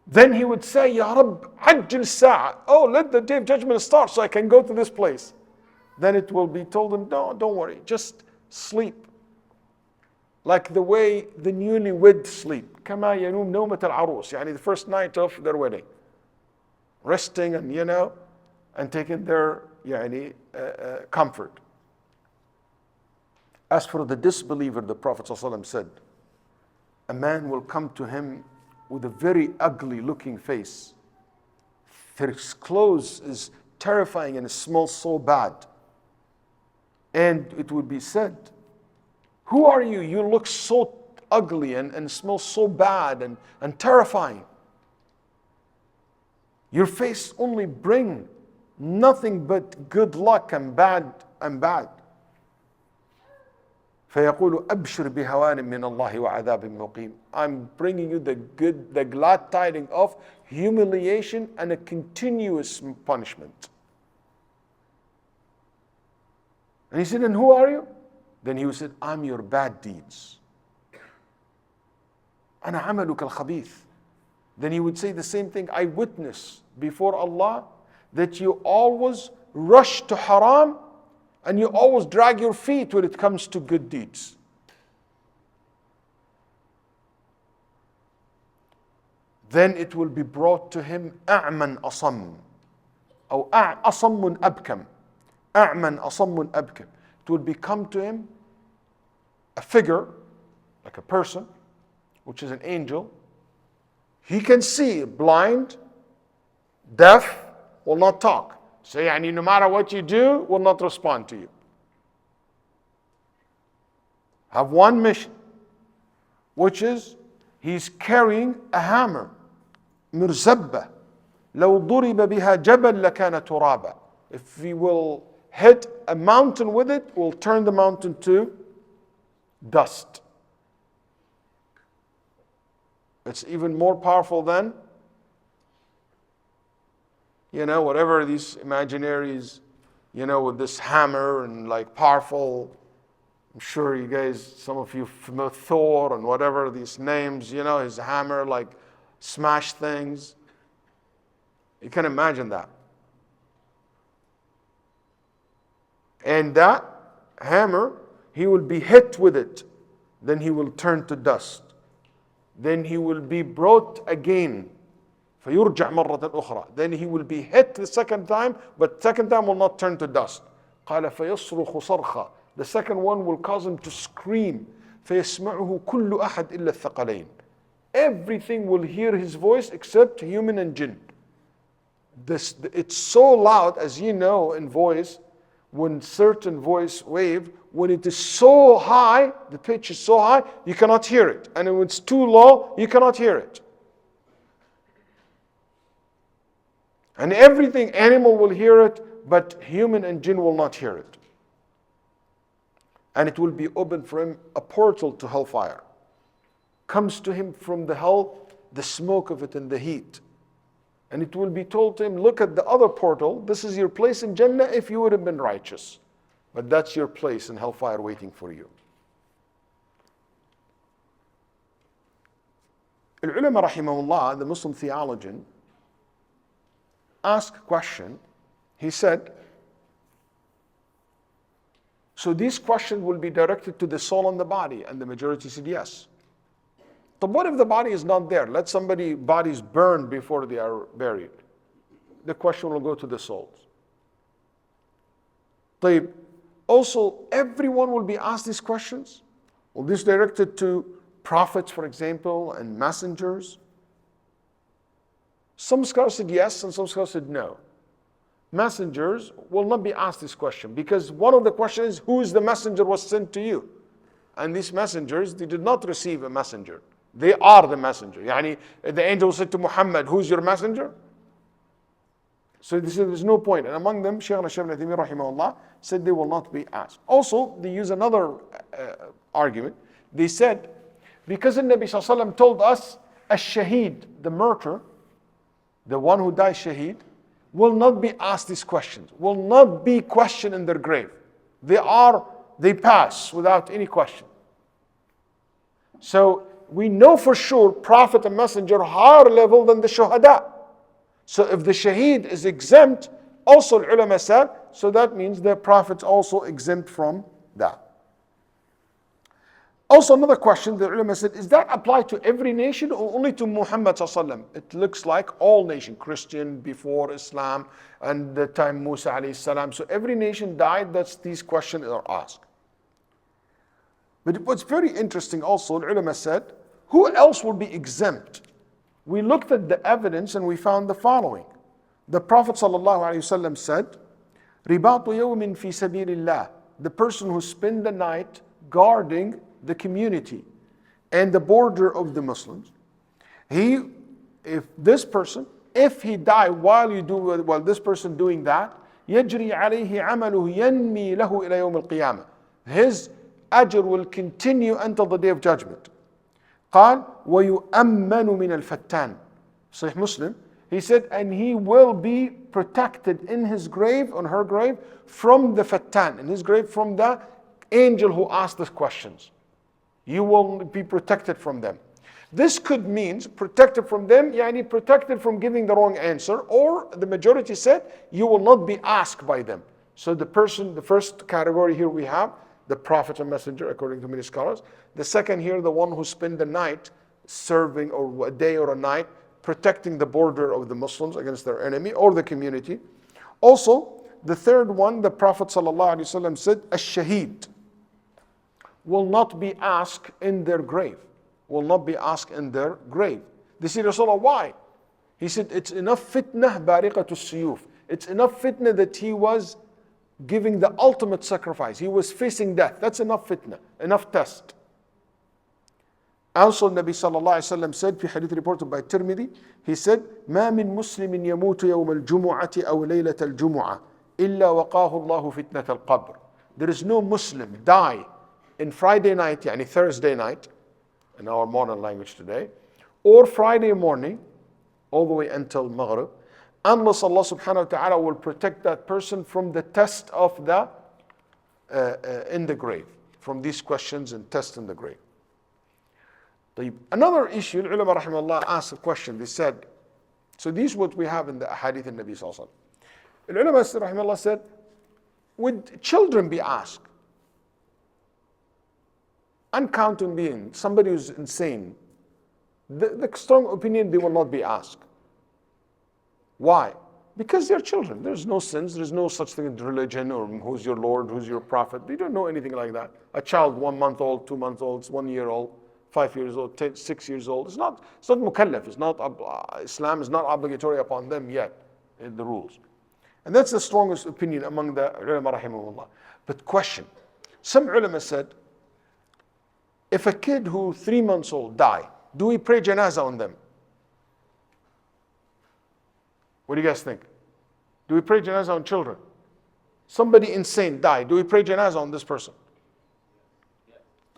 Then he would say, Ya Rabb, Ajjil Sa'a. Oh, let the day of judgment start so I can go to this place. Then it will be told him, no, don't worry, just sleep. Like the way the newlywed sleep. كما ينوم نومة العروس. يعني the first night of their wedding. Resting and and taking their comfort. As for the disbeliever, the Prophet ﷺ said, a man will come to him with a very ugly looking face. His clothes is terrifying and it smells so bad. And it would be said, who are you? You look so ugly and smell so bad and terrifying. Your face only bring nothing but good luck and bad. فيقول أبشر بهوان من الله وعذاب مقيم. I'm bringing you the glad tidings of humiliation and a continuous punishment. And he said, and who are you? Then he said, I'm your bad deeds. أنا عملك الخبيث. Then he would say the same thing, I witness before Allah that you always rush to haram and you always drag your feet when it comes to good deeds. Then it will be brought to him أعمى أصم أو أصم أبكم. أعمى أصم أبكم. It will become to him a figure, like a person, which is an angel. He can see, blind, deaf, will not talk. So no matter what you do, will not respond to you. Have one mission, which is he's carrying a hammer. مرزبة لو ضرب بها جبل لكان ترابا. If we will hit a mountain with it, we'll turn the mountain to dust. It's even more powerful than whatever these imaginaries, with this hammer and like powerful. I'm sure you guys, some of you familiar with Thor and whatever these names, his hammer like smash things. You can imagine that. And that hammer, he will be hit with it. Then he will turn to dust. Then he will be brought again. فيرجع مرة أخرى. Then he will be hit the second time, but second time will not turn to dust. قال فيصرخ صرخة. The second one will cause him to scream. فيسمعه كل أحد إلا الثقلين. Everything will hear his voice except human and jinn. It's so loud, as you know, in voice, when certain voice wave, when it is so high, the pitch is so high, you cannot hear it. And when it's too low, you cannot hear it. And everything, animal will hear it, but human and jinn will not hear it. And it will be open for him a portal to hellfire. Comes to him from the hell, the smoke of it and the heat. And it will be told to him, look at the other portal, this is your place in Jannah if you would have been righteous. But that's your place in hellfire waiting for you. Al-ulama rahimahullah, the Muslim theologian, asked a question. He said, so these questions will be directed to the soul and the body, and the majority said yes. But what if the body is not there? Let somebody bodies burn before they are buried. The question will go to the souls. Also, everyone will be asked these questions. Will this be directed to prophets, for example, and messengers? Some scholars said yes, and some scholars said no. Messengers will not be asked this question, because one of the questions is, who is the messenger was sent to you? And these messengers, they did not receive a messenger. They are the messenger. The angel said to Muhammad, who's your messenger? So there's no point. And among them, Shaykh rahimahullah said they will not be asked. Also, they use another argument. They said Because the Nabi sallallahu alaihi wasallam told us, Ash-Shaheed, the martyr, the one who dies Shaheed, will not be asked these questions, will not be questioned in their grave. They pass without any question. So we know for sure Prophet and Messenger higher level than the Shuhada. So if the Shaheed is exempt, also the ulama said, so that means the Prophet's also exempt from that. Also another question, the ulama said, is that applied to every nation or only to Muhammad sallallahu alaihi wasallam? It looks like all nations, Christian before Islam and the time Musa alayhi salam. So every nation died, that's these questions are asked. But what's very interesting also, the ulama said, who else will be exempt? We looked at the evidence and we found the following. The Prophet sallallahu alaihi wasallam said, رِبَاطُ يَوْمٍ فِي سَبِيلِ اللَّهِ, the person who spend the night guarding the community and the border of the Muslims. If he die while this person doing that, يجري عليه عمله ينمي له إلى يوم القيامة. His ajr will continue until the day of judgment. قال ويؤمن من الفتان. Sahih Muslim. He said, and he will be protected in his grave, on her grave, from the fattan, in his grave, from the angel who asked the questions. You will be protected from them. This could mean protected from them, yani protected from giving the wrong answer, or the majority said you will not be asked by them. So the first category here we have the Prophet and Messenger, according to many scholars. The second here, the one who spent the night serving, or a day or a night, protecting the border of the Muslims against their enemy or the community. Also, the third one, the Prophet ﷺ said, Ash-Shaheed will not be asked in their grave. Will not be asked in their grave. They said, Rasulullah, why? He said, it's enough fitnah bariqatu siyuf. It's enough fitnah that he was giving the ultimate sacrifice. He was facing death. That's enough fitnah, enough test. Also, Nabi sallallahu alayhi wa sallam said, في hadith reported by Tirmidhi, he said, ما من مسلم يموت يوم الجمعة أو ليلة الجمعة إلا وقاه الله فتنة القبر. There is no Muslim die in Friday night, yani Thursday night, in our modern language today, or Friday morning, all the way until Maghrib, unless Allah subhanahu wa ta'ala will protect that person from the test of the, in the grave, from these questions and tests in the grave. Another issue, the ulama rahimahullah asked a question, they said, so this is what we have in the hadith in Nabi sallallahu alaihi wasallam. The ulama rahimahullah said, would children be asked? Uncounted being, somebody who's insane, the strong opinion they will not be asked. Why? Because they're children. There's no sins, there's no such thing as religion or who's your Lord, who's your prophet. They don't know anything like that. A child 1 month old, 2 months old, 1 year old, 5 years old, 6 years old. It's not mukallaf. It's not Islam is not obligatory upon them yet in the rules. And that's the strongest opinion among the ulama rahimahullah. But question, some ulama said, if a kid who 3 months old die, do we pray janazah on them? What do you guys think? Do we pray janazah on children? Somebody insane died, do we pray janazah on this person?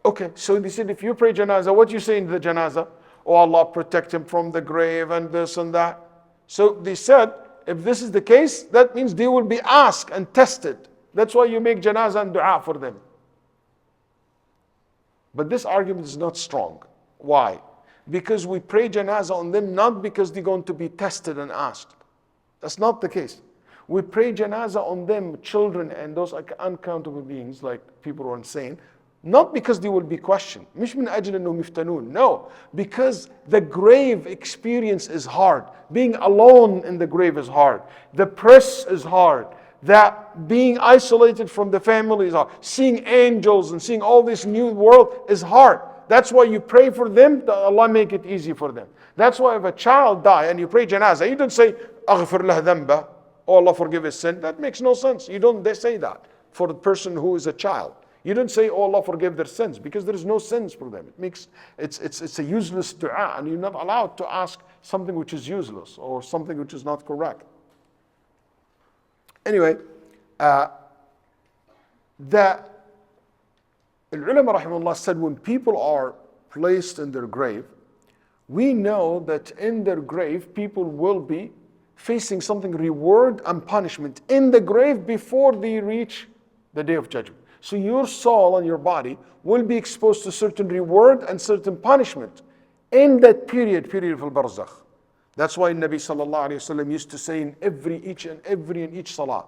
Okay, so they said, if you pray janazah, what do you say in the janazah? Oh Allah, protect him from the grave and this and that. So they said, if this is the case, that means they will be asked and tested. That's why you make janazah and dua for them. But this argument is not strong. Why? Because we pray janazah on them not because they're going to be tested and asked. That's not the case. We pray janazah on them, children and those uncountable beings, like people who are insane, not because they will be questioned. مش من أجل إنهم يفتنون. No, because the grave experience is hard. Being alone in the grave is hard. The press is hard. That being isolated from the family is hard. Seeing angels and seeing all this new world is hard. That's why you pray for them, that Allah make it easy for them. That's why if a child die and you pray janazah, you don't say, أغفر له ذنبه, oh Allah forgive his sin. That makes no sense. They say that for the person who is a child. You don't say, oh Allah forgive their sins, because there is no sins for them. It's a useless dua, and you're not allowed to ask something which is useless or something which is not correct. Anyway, the ulama rahimahullah said when people are placed in their grave, we know that in their grave people will be facing something, reward and punishment in the grave before they reach the day of judgment. So your soul and your body will be exposed to certain reward and certain punishment in that period of al-Barzakh. That's why Nabi sallallahu alayhi wa sallam used to say in each salah.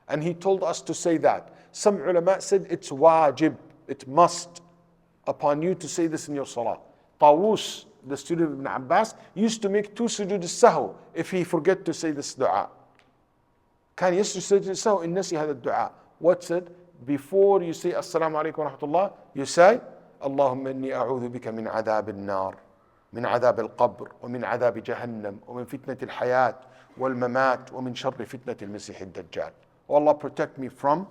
And he told us to say that. Some ulama said it's wajib, it must upon you to say this in your salah. Tawus, the student of Ibn Abbas, used to make 2 sujood al-sahw if he forget to say this dua. كان يسجد سجود السهو إن نسي هذا الدعاء. What said? Before you say Assalamu alaikum wa rahmatullah, you say اللهم إني أعوذ بك من عذاب النار من عذاب القبر ومن عذاب جهنم ومن فتنة الحياة والممات ومن شر فتنة المسيح الدجال. Oh Allah, protect me from,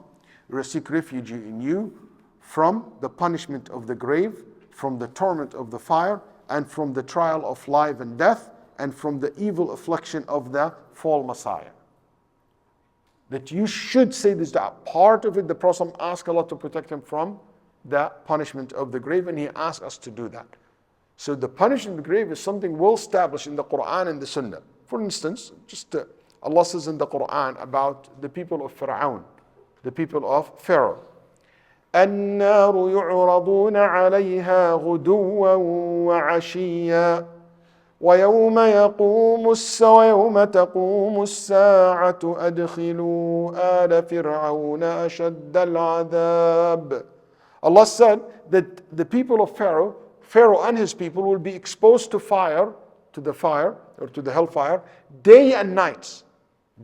seek refuge in you from the punishment of the grave, from the torment of the fire, and from the trial of life and death, and from the evil affliction of the false Messiah. That you should say this dua. Part of it, the Prophet asked Allah to protect him from the punishment of the grave, and he asked us to do that. So the punishment of the grave is something well established in the Quran and the Sunnah. For instance, Allah says in the Quran about the people of Fir'aun, the people of Pharaoh. النار يعرضون عليها غدوا وعشيا ويوم تقوم الساعة أدخلوا آل فرعون أشد العذاب. Allah said that the people of Pharaoh and his people will be exposed to fire, to the fire or to the hellfire, days and nights,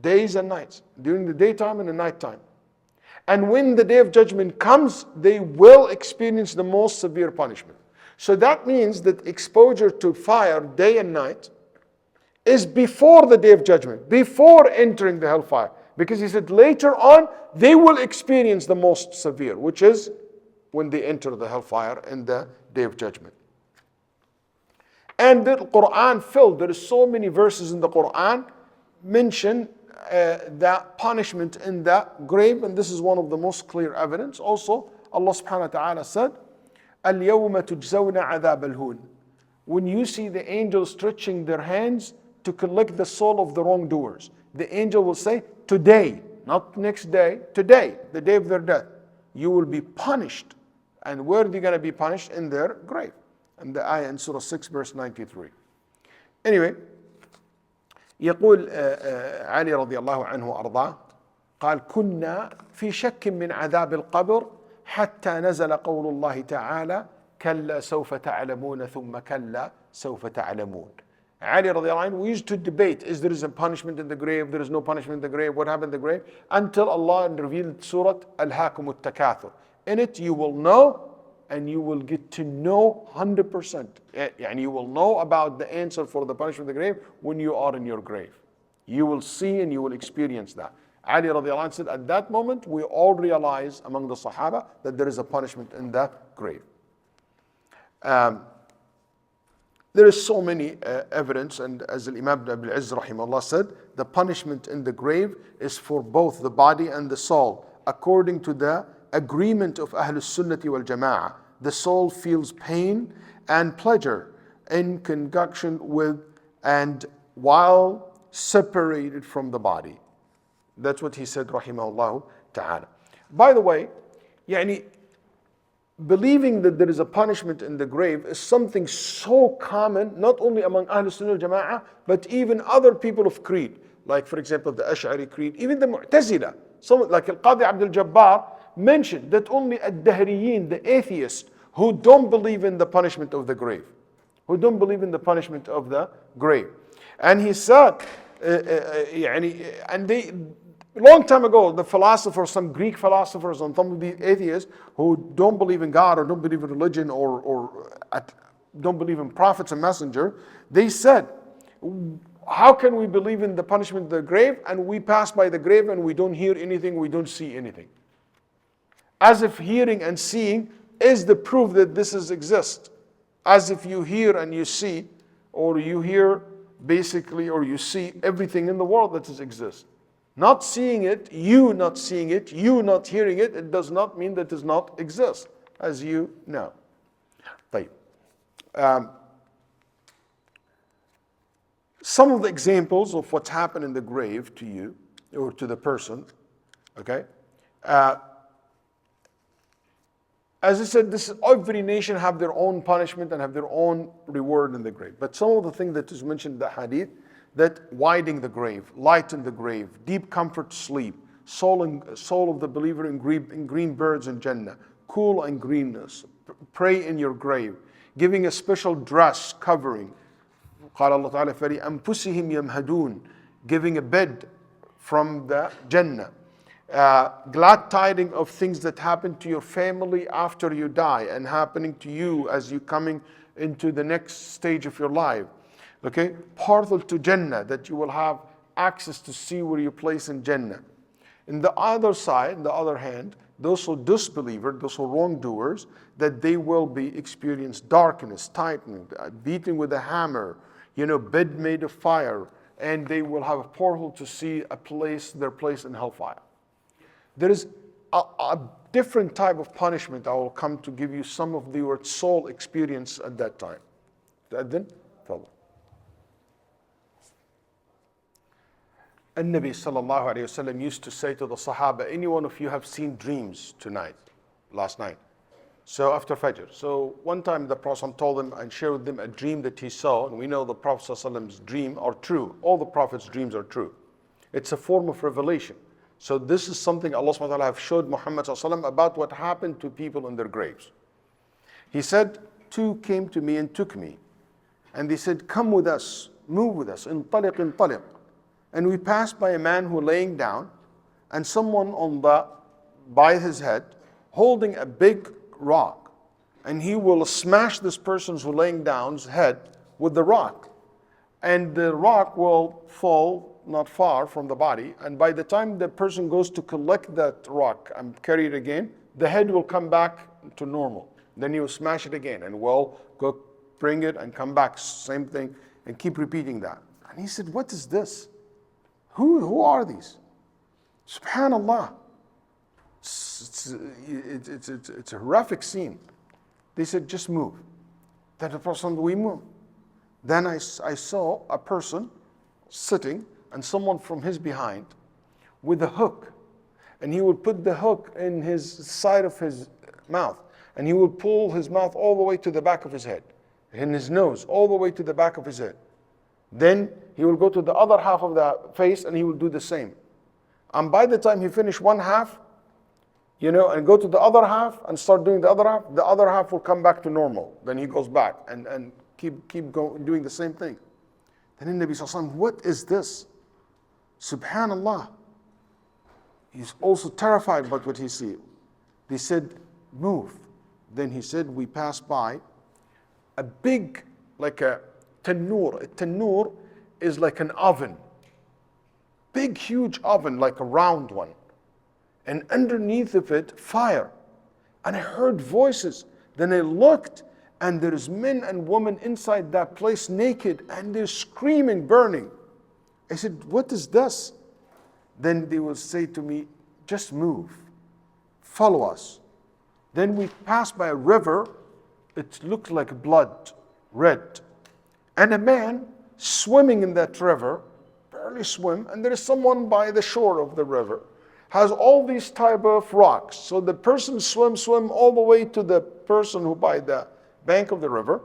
during the daytime and the nighttime. And when the day of judgment comes, they will experience the most severe punishment. So that means that exposure to fire day and night is before the day of judgment, before entering the hellfire. Because he said later on, they will experience the most severe, which is when they enter the hellfire in the day of judgment. And the Quran filled, there are so many verses in the Quran mention that punishment in the grave, and this is one of the most clear evidence. Also, Allah subhanahu wa ta'ala said, الْيَوْمَ تُجْزَوْنَ عَذَابَ الْهُونِ. When you see the angels stretching their hands to collect the soul of the wrongdoers, the angel will say, today, not next day, today, the day of their death, you will be punished. And where are they going to be punished? In their grave. And the ayah in Surah 6 verse 93. Anyway, يقول علي رضي الله عنه وأرضاه قال كنا في شك من عذاب القبر حتى نزل قول الله تعالى كلا سوف تعلمون ثم كلا سوف تعلمون. Ali radiallahu anhu, we used to debate, is there a punishment in the grave, there is no punishment in the grave, what happened in the grave, until Allah revealed Surah Al-Hakum Al-Takathur. In it you will know, and you will get to know 100%. And you will know about the answer for the punishment of the grave when you are in your grave. You will see and you will experience that. Ali radiallahu anhu said, at that moment we all realize among the Sahaba that there is a punishment in the grave. There is so many evidence, and as Imam Ibn Izz rahimahullah said, the punishment in the grave is for both the body and the soul, according to the agreement of Ahlus Sunnati wal Jama'ah. The soul feels pain and pleasure in conjunction with and while separated from the body. That's what he said, rahimahullah ta'ala. By the way, believing that there is a punishment in the grave is something so common, not only among Ahlus Sunnah wal Jama'ah, but even other people of creed. Like, for example, the Ash'ari creed, even the Mu'tazila. Some, like Al-Qadi Abdul Jabbar, mentioned that only Ad-Dahriyin, the atheists, who don't believe in the punishment of the grave. And he said, and they, long time ago, the philosophers, some Greek philosophers and some of the atheists who don't believe in God or don't believe in religion or don't believe in prophets and messenger, they said, how can we believe in the punishment of the grave and we pass by the grave and we don't hear anything, we don't see anything? As if hearing and seeing is the proof that this exists. As if you hear and you see, or you hear basically, or you see everything in the world that exists. Not seeing it, you not seeing it, you not hearing it, it does not mean that it does not exist, as you know. طيب. Some of the examples of what's happened in the grave to you or to the person, okay? As I said, every nation have their own punishment and have their own reward in the grave. But some of the things that is mentioned in the hadith, that widening the grave, lighten the grave, deep comfort sleep, soul of the believer in green birds in Jannah, cool and greenness, pray in your grave, giving a special dress covering. قال الله تعالى فلأنفسهم يمهدون, giving a bed from the Jannah. Glad tidings of things that happen to your family after you die and happening to you as you coming into the next stage of your life. Okay, portal to Jannah, that you will have access to see where you place in Jannah. In the other side, in the other hand, those who disbelievers, those who wrongdoers, that they will be experience darkness, tightening, beating with a hammer, bed made of fire, and they will have a portal to see their place in hellfire. There is a different type of punishment. I will come to give you some of your soul experience at that time. Then, follow. An-Nabi sallallahu alayhi wa sallam used to say to the Sahaba, any one of you have seen dreams last night. So after Fajr. So one time the Prophet told them and shared with them a dream that he saw. And we know the Prophet ﷺ's dream are true. All the Prophet's dreams are true. It's a form of revelation. So this is something Allah subhanahu wa ta'ala have showed Muhammad ﷺ about what happened to people in their graves. He said, two came to me and took me. And they said, come with us, move with us, intaliq. And we passed by a man who laying down and someone by his head holding a big rock, and he will smash this person's who laying down's head with the rock, and the rock will fall not far from the body, and by the time the person goes to collect that rock and carry it again, the head will come back to normal. Then he will smash it again and will go bring it and come back, same thing, and keep repeating that. And he said, what is this? Who are these? Subhanallah. It's a horrific scene. They said, just move. Then the Prophet, we move. Then I saw a person sitting and someone from his behind with a hook. And he would put the hook in his side of his mouth. And he would pull his mouth all the way to the back of his head. And his nose all the way to the back of his head. Then he will go to the other half of the face and he will do the same. And by the time he finished one half, and go to the other half and start doing the other half will come back to normal. Then he goes back and keep doing the same thing. Then the Nabi sallallahu alaihi wasallam, what is this? Subhanallah. He's also terrified about what he sees. They said, move. Then he said, we passed by a big, like a tannoor. A tannoor is like an oven. Big, huge oven, like a round one. And underneath of it, fire. And I heard voices. Then I looked, and there's men and women inside that place naked, and they're screaming, burning. I said, what is this? Then they will say to me, just move. Follow us. Then we passed by a river. It looked like blood, red. And a man swimming in that river, barely swim, and there is someone by the shore of the river. Has all these type of rocks. So the person swim all the way to the person who by the bank of the river.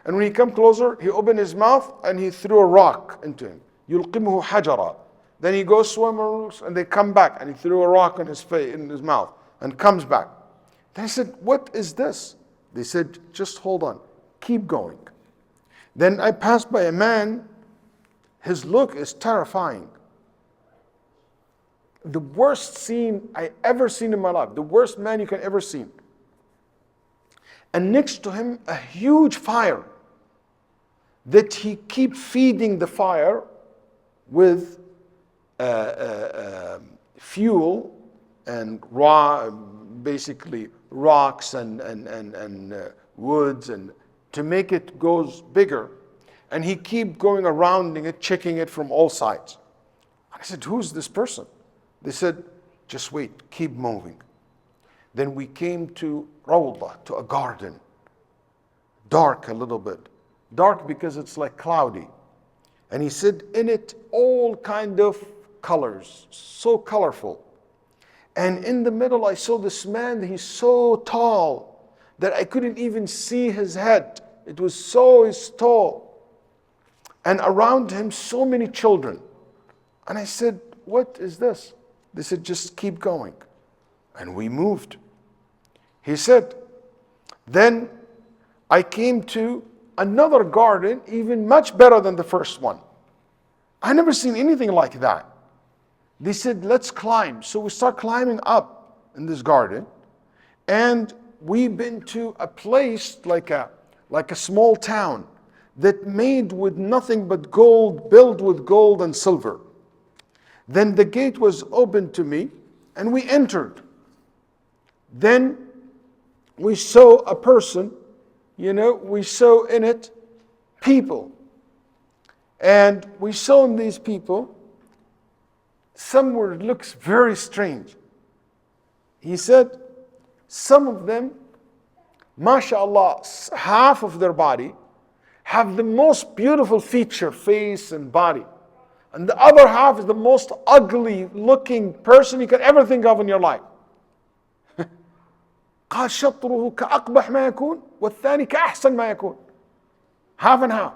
And when he come closer, he opened his mouth and he threw a rock into him. يُلْقِمْهُ حَجَرًا. Then he goes swimmers and they come back and he threw a rock in his face, in his mouth and comes back. Then I said, what is this? They said, just hold on, keep going. Then I passed by a man, his look is terrifying. The worst scene I ever seen in my life, the worst man you can ever see. And next to him, a huge fire that he keep feeding the fire with fuel and basically rocks and woods, and to make it goes bigger. And he keep going around it, checking it from all sides. And I said, who's this person? They said, just wait, keep moving. Then we came to Rawdah, to a garden. dark a little bit. Dark because it's like cloudy. And he said, in it, all kind of colors, so colorful. And in the middle, I saw this man, he's so tall that I couldn't even see his head. It was so tall. And around him, so many children. And I said, what is this? They said, just keep going. And we moved. He said, then I came to another garden, even much better than the first one. I never seen anything like that. They said, let's climb. So we start climbing up in this garden. And we've been to a place like a small town that made with nothing but gold, built with gold and silver. Then the gate was opened to me and we entered. Then we saw a person, we saw in it people. And we saw in these people, somewhere it looks very strange. He said, some of them, mashallah, half of their body have the most beautiful feature, face and body. And the other half is the most ugly looking person you can ever think of in your life. قال شطره كأقبح ما يكون والثاني كأحسن ما يكون. Half and half.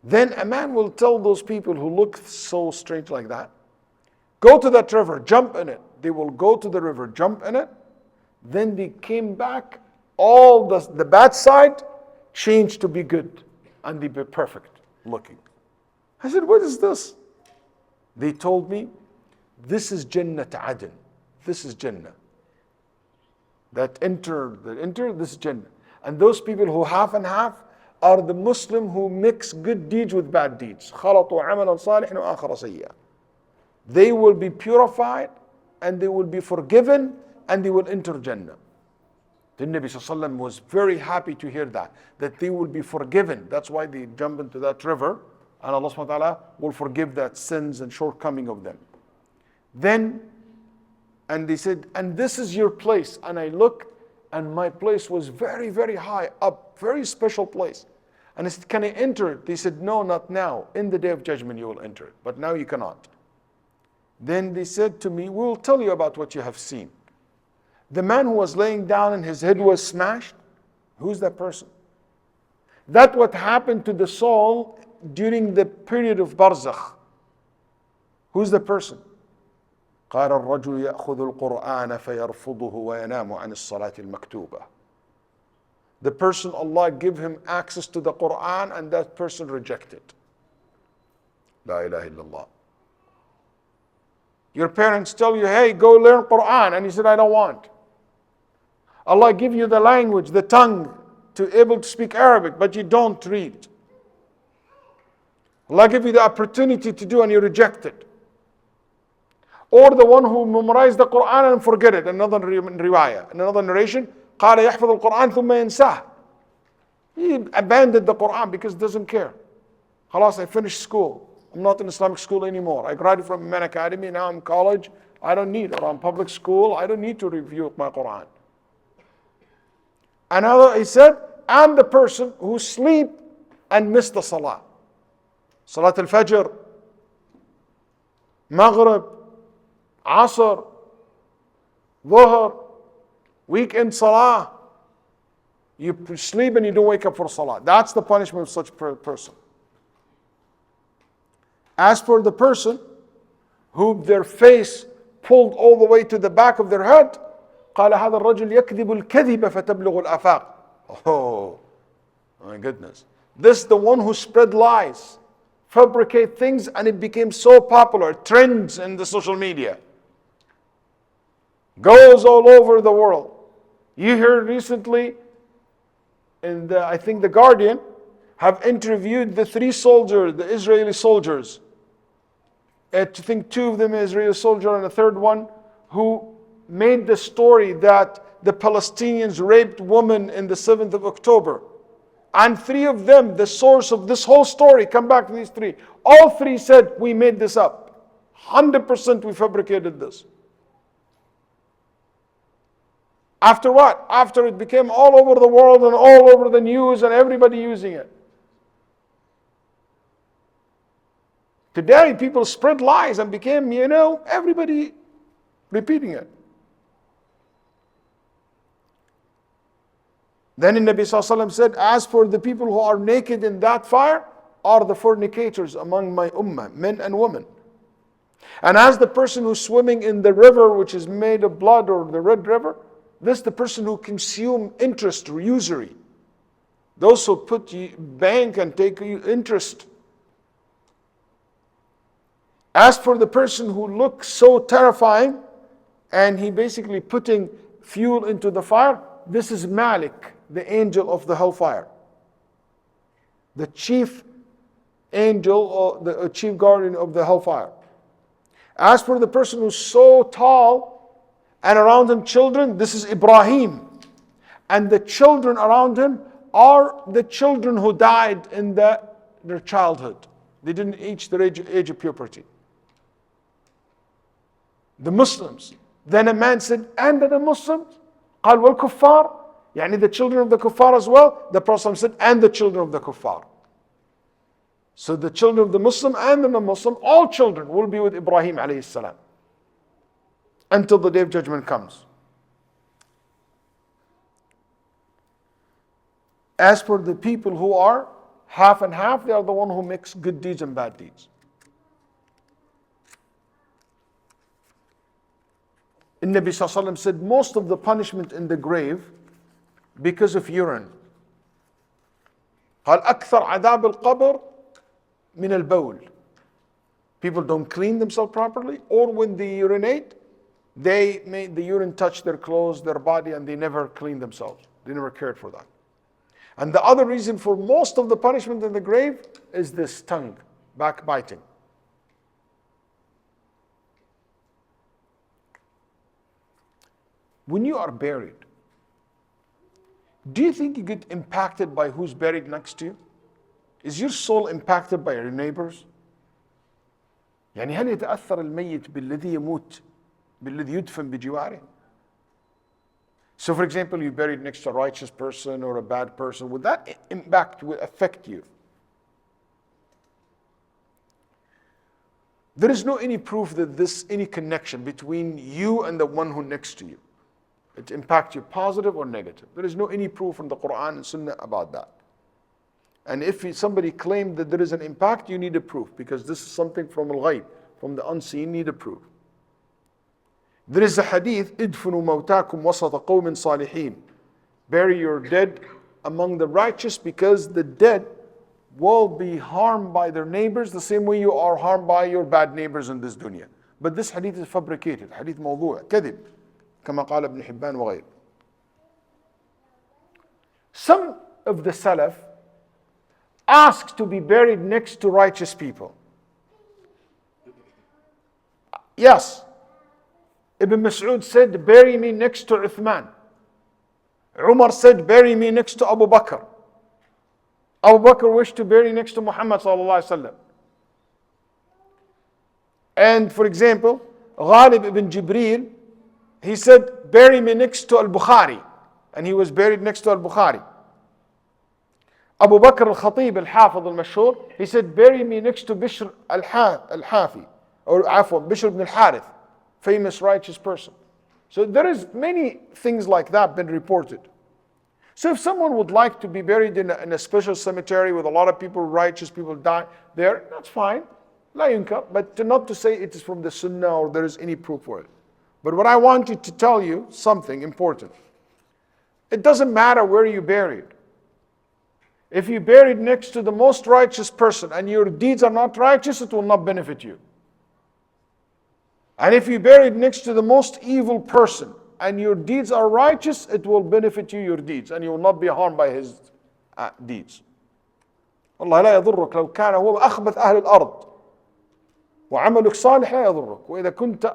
Then a man will tell those people who look so strange like that, go to that river, jump in it. They will go to the river, jump in it. Then they came back, all the bad side changed to be good. And they be perfect looking. I said, what is this? They told me, this is Jannat Aden. This is Jannah. That enter, this is Jannah. And those people who half and half are the Muslim who mix good deeds with bad deeds. خَلَطُوا عَمَلًا صَالِحًا وَآخَرَ سَيِّئًا. They will be purified and they will be forgiven and they will enter Jannah. The Nabi ﷺ was very happy to hear that they will be forgiven. That's why they jump into that river and Allah subhanahu wa ta'ala will forgive that sins and shortcoming of them. Then, and they said, and this is your place. And I look, and my place was very, very high up, very special place. And I said, can I enter it? They said, no, not now. In the day of judgment you will enter it, but now you cannot. Then they said to me, we will tell you about what you have seen. The man who was laying down and his head was smashed, who's that person? That what happened to the soul during the period of Barazakh. Who's the person? قال الرجل يأخذ القرآن فيرفضه وينام عن الصلاة المكتوبة. The person, Allah give him access to the Quran and that person rejected. La ilaha illallah. Your parents tell you, hey, go learn Quran. And he said, I don't want. Allah give you the language, the tongue, to able to speak Arabic, but you don't read. Allah give you the opportunity to do and you reject it. Or the one who memorized the Quran and forget it. Another riwayah, another narration. قال يحفظ القرآن ثم ينساه. He abandoned the Quran because he doesn't care. خلاص, I finished school. I'm not in Islamic school anymore. I graduated from Man Academy, now I'm college. I don't need it. Or I'm public school. I don't need to review my Quran. Another, he said, I'm the person who sleep and miss the Salah. Salat al-Fajr, Maghrib, Asr, Dhuhr, weekend Salah. You sleep and you don't wake up for Salah. That's the punishment of such a person. As for the person who their face pulled all the way to the back of their head, قال هذا الرجل يكذب الكذب فتبلغ الآفاق. Oh, my goodness. This is the one who spread lies, fabricate things, and it became so popular, trends in the social media. Goes all over the world. You heard recently, I think the Guardian have interviewed the 3 soldiers, the Israeli soldiers. I think 2 of them Israeli soldiers and a third one who made the story that the Palestinians raped women in the 7th of October. And 3 of them, the source of this whole story, come back to these 3. All 3 said, we made this up. 100% we fabricated this. After what? After it became all over the world and all over the news and everybody using it. Today people spread lies and became, everybody repeating it. Then the Nabi ﷺ said, as for the people who are naked in that fire, are the fornicators among my ummah, men and women. And as the person who's swimming in the river which is made of blood, or the Red River, this the person who consume interest or usury. Those who put bank and take interest. As for the person who looks so terrifying, and he basically putting fuel into the fire, this is Malik, the angel of the hellfire. The chief angel, or the chief guardian of the hellfire. As for the person who's so tall and around him children, this is Ibrahim. And the children around him are the children who died in their childhood. They didn't reach the age of puberty. The Muslims. Then a man said, and the Muslims? قال والكفار, يعني the children of the kuffar as well. The Prophet said, and the children of the kuffar. So the children of the Muslim and the non-Muslim, all children will be with Ibrahim alayhi salam until the day of judgment comes. As for the people who are half and half, they are the one who mix good deeds and bad deeds. And Nabi sallallahu alaihi wasallam said most of the punishment in the grave because of urine. قال أكثر عذاب القبر من البول. People don't clean themselves properly, or when they urinate, they made the urine touch their clothes, their body, and they never clean themselves. They never cared for that. And the other reason for most of the punishment in the grave is this tongue, backbiting. When you are buried, do you think you get impacted by who's buried next to you? Is your soul impacted by your neighbors? يعني هل يتأثر الميت بالذي يموت بالذي يدفن بجواره? So for example, you buried next to a righteous person or a bad person, would that affect you? There is no any proof that any connection between you and the one who next to you. It impacts you positive or negative. There is no any proof from the Quran and Sunnah about that. And if somebody claimed that there is an impact, you need a proof, because this is something from al-ghayb, from the unseen, need a proof. There is a hadith, idfunu mawtakum wasata qawmin salihin. Bury your dead among the righteous, because the dead will be harmed by their neighbors the same way you are harmed by your bad neighbors in this dunya. But this hadith is fabricated, hadith موضوع, كذب, كما قال ابن حبان وغيره. Some of the Salaf asked to be buried next to righteous people. Yes. Ibn Mas'ud said, bury me next to Uthman. Umar said, bury me next to Abu Bakr. Abu Bakr wished to bury next to Muhammad sallallahu alaihi wasallam. And for example, Ghalib ibn Jibreel, he said, bury me next to Al-Bukhari. And he was buried next to Al-Bukhari. Abu Bakr al-Khatib al-Hafidh al-Mashhur, he said, bury me next to Bishr al-Hafi, or Bishr ibn al-Harith, famous righteous person. So there is many things like that been reported. So if someone would like to be buried in a special cemetery with a lot of people, righteous people die there, that's fine. La yunka, but not to say it is from the Sunnah or there is any proof for it. But what I wanted to tell you, something important. It doesn't matter where you buried. If you buried next to the most righteous person and your deeds are not righteous, it will not benefit you. And if you buried next to the most evil person and your deeds are righteous, it will benefit you, your deeds, and you will not be harmed by his deeds. والله لا يضرك لو كان هو أخبث أهل الأرض وعملك صالح لا يضرك وإذا كنت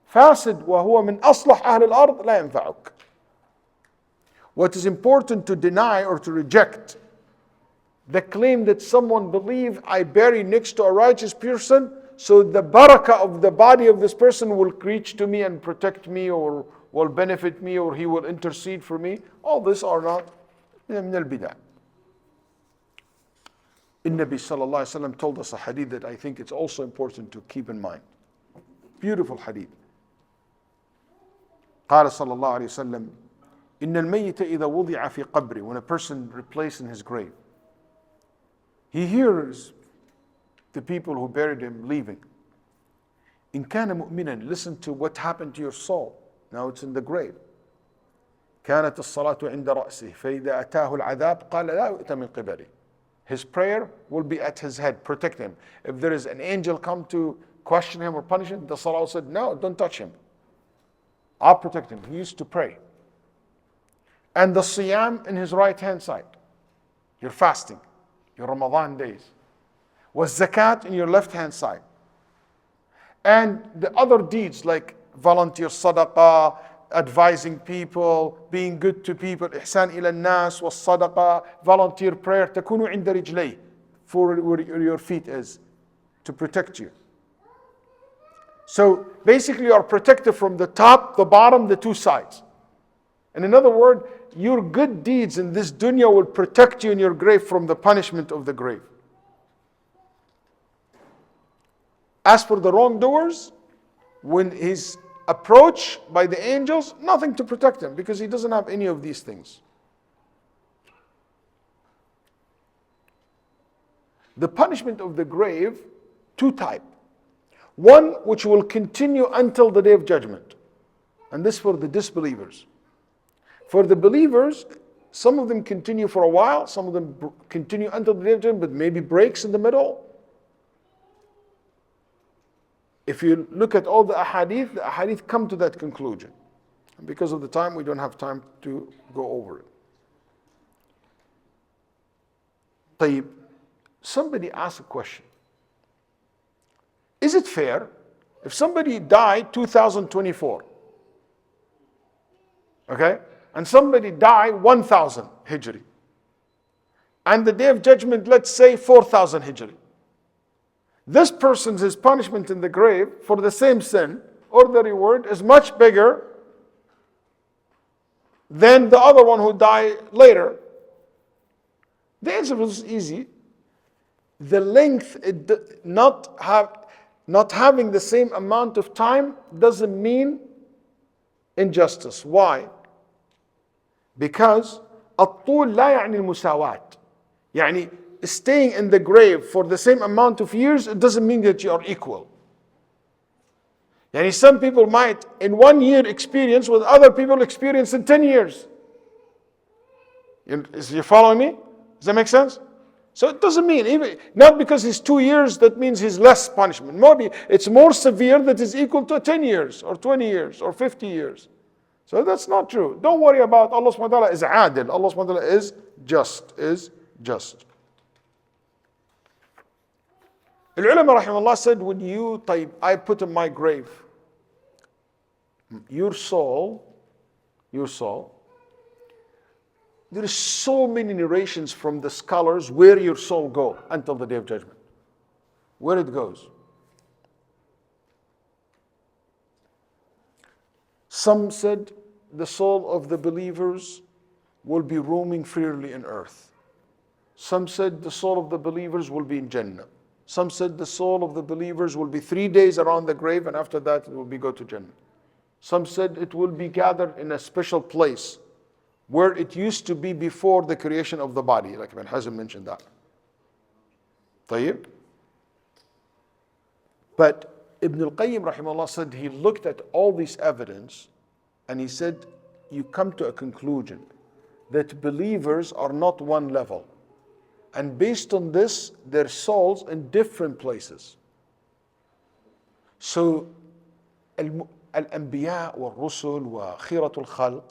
فاسد وهو من أصلح أهل الأرض لا ينفعك. What is important to deny or to reject the claim that someone believe I bury next to a righteous person, so the barakah of the body of this person will reach to me and protect me or will benefit me or he will intercede for me. All this are not من البدع. Nabi sallallahu alayhi wa sallam told us a hadith that I think it's also important to keep in mind. Beautiful hadith. قال صلى الله عليه وسلم إن الميت إذا وضع في قبره, when a person replaced in his grave, he hears the people who buried him leaving. إن كان مؤمنا, listen to what happened to your soul. Now it's in the grave. كانت الصلاة عند رأسه فإذا أتاه العذاب قال لا يؤتى من قبله. His prayer will be at his head, protect him. If there is an angel come to question him or punish him, the salah said, no, don't touch him. I'll protect him. He used to pray. And the siyam in his right hand side. You're fasting. Your Ramadan days. Was zakat in your left hand side. And the other deeds like volunteer sadaqah, advising people, being good to people, ihsan ila nas, was sadaqah, volunteer prayer, takunu inda rijlay, for where your feet is, to protect you. So basically you are protected from the top, the bottom, the two sides. And in other words, your good deeds in this dunya will protect you in your grave from the punishment of the grave. As for the wrongdoers, when he's approached by the angels, nothing to protect him because he doesn't have any of these things. The punishment of the grave, two types. One which will continue until the day of judgment. And this for the disbelievers. For the believers, some of them continue for a while, some of them continue until the day of judgment, but maybe breaks in the middle. If you look at all the ahadith come to that conclusion. And because of the time, we don't have time to go over it. طيب, somebody asked a question. Is it fair if somebody died 2024, okay, and somebody died 1000 Hijri, and the day of judgment, let's say 4000 Hijri? This person's his punishment in the grave for the same sin or the reward is much bigger than the other one who died later. The answer is easy. The length, not having the same amount of time doesn't mean injustice. Why? Because الطول لا يعني المساواة. يعني staying in the grave for the same amount of years, it doesn't mean that you are equal. Yani some people might in 1 year experience what other people experience in 10 years. You following me? Does that make sense? So it doesn't mean, even not because he's 2 years, that means he's less punishment. Maybe it's more severe that is equal to 10 years or 20 years or 50 years. So that's not true. Don't worry about Allah subhanahu wa ta'ala is adil. Allah subhanahu wa ta'ala is just. Al-ulama rahimahullah said, when I put in my grave, your soul, there is so many narrations from the scholars where your soul go until the day of judgment. Where it goes. Some said the soul of the believers will be roaming freely in earth. Some said the soul of the believers will be in Jannah. Some said the soul of the believers will be 3 days around the grave and after that it will go to Jannah. Some said it will be gathered in a special place where it used to be before the creation of the body, like Ibn Hazm mentioned that. طيب? But Ibn al-Qayyim rahimahullah said he looked at all this evidence and he said, you come to a conclusion that believers are not one level. And based on this, their souls in different places. So, al-anbiya wal-rusul wa khiratul khalq,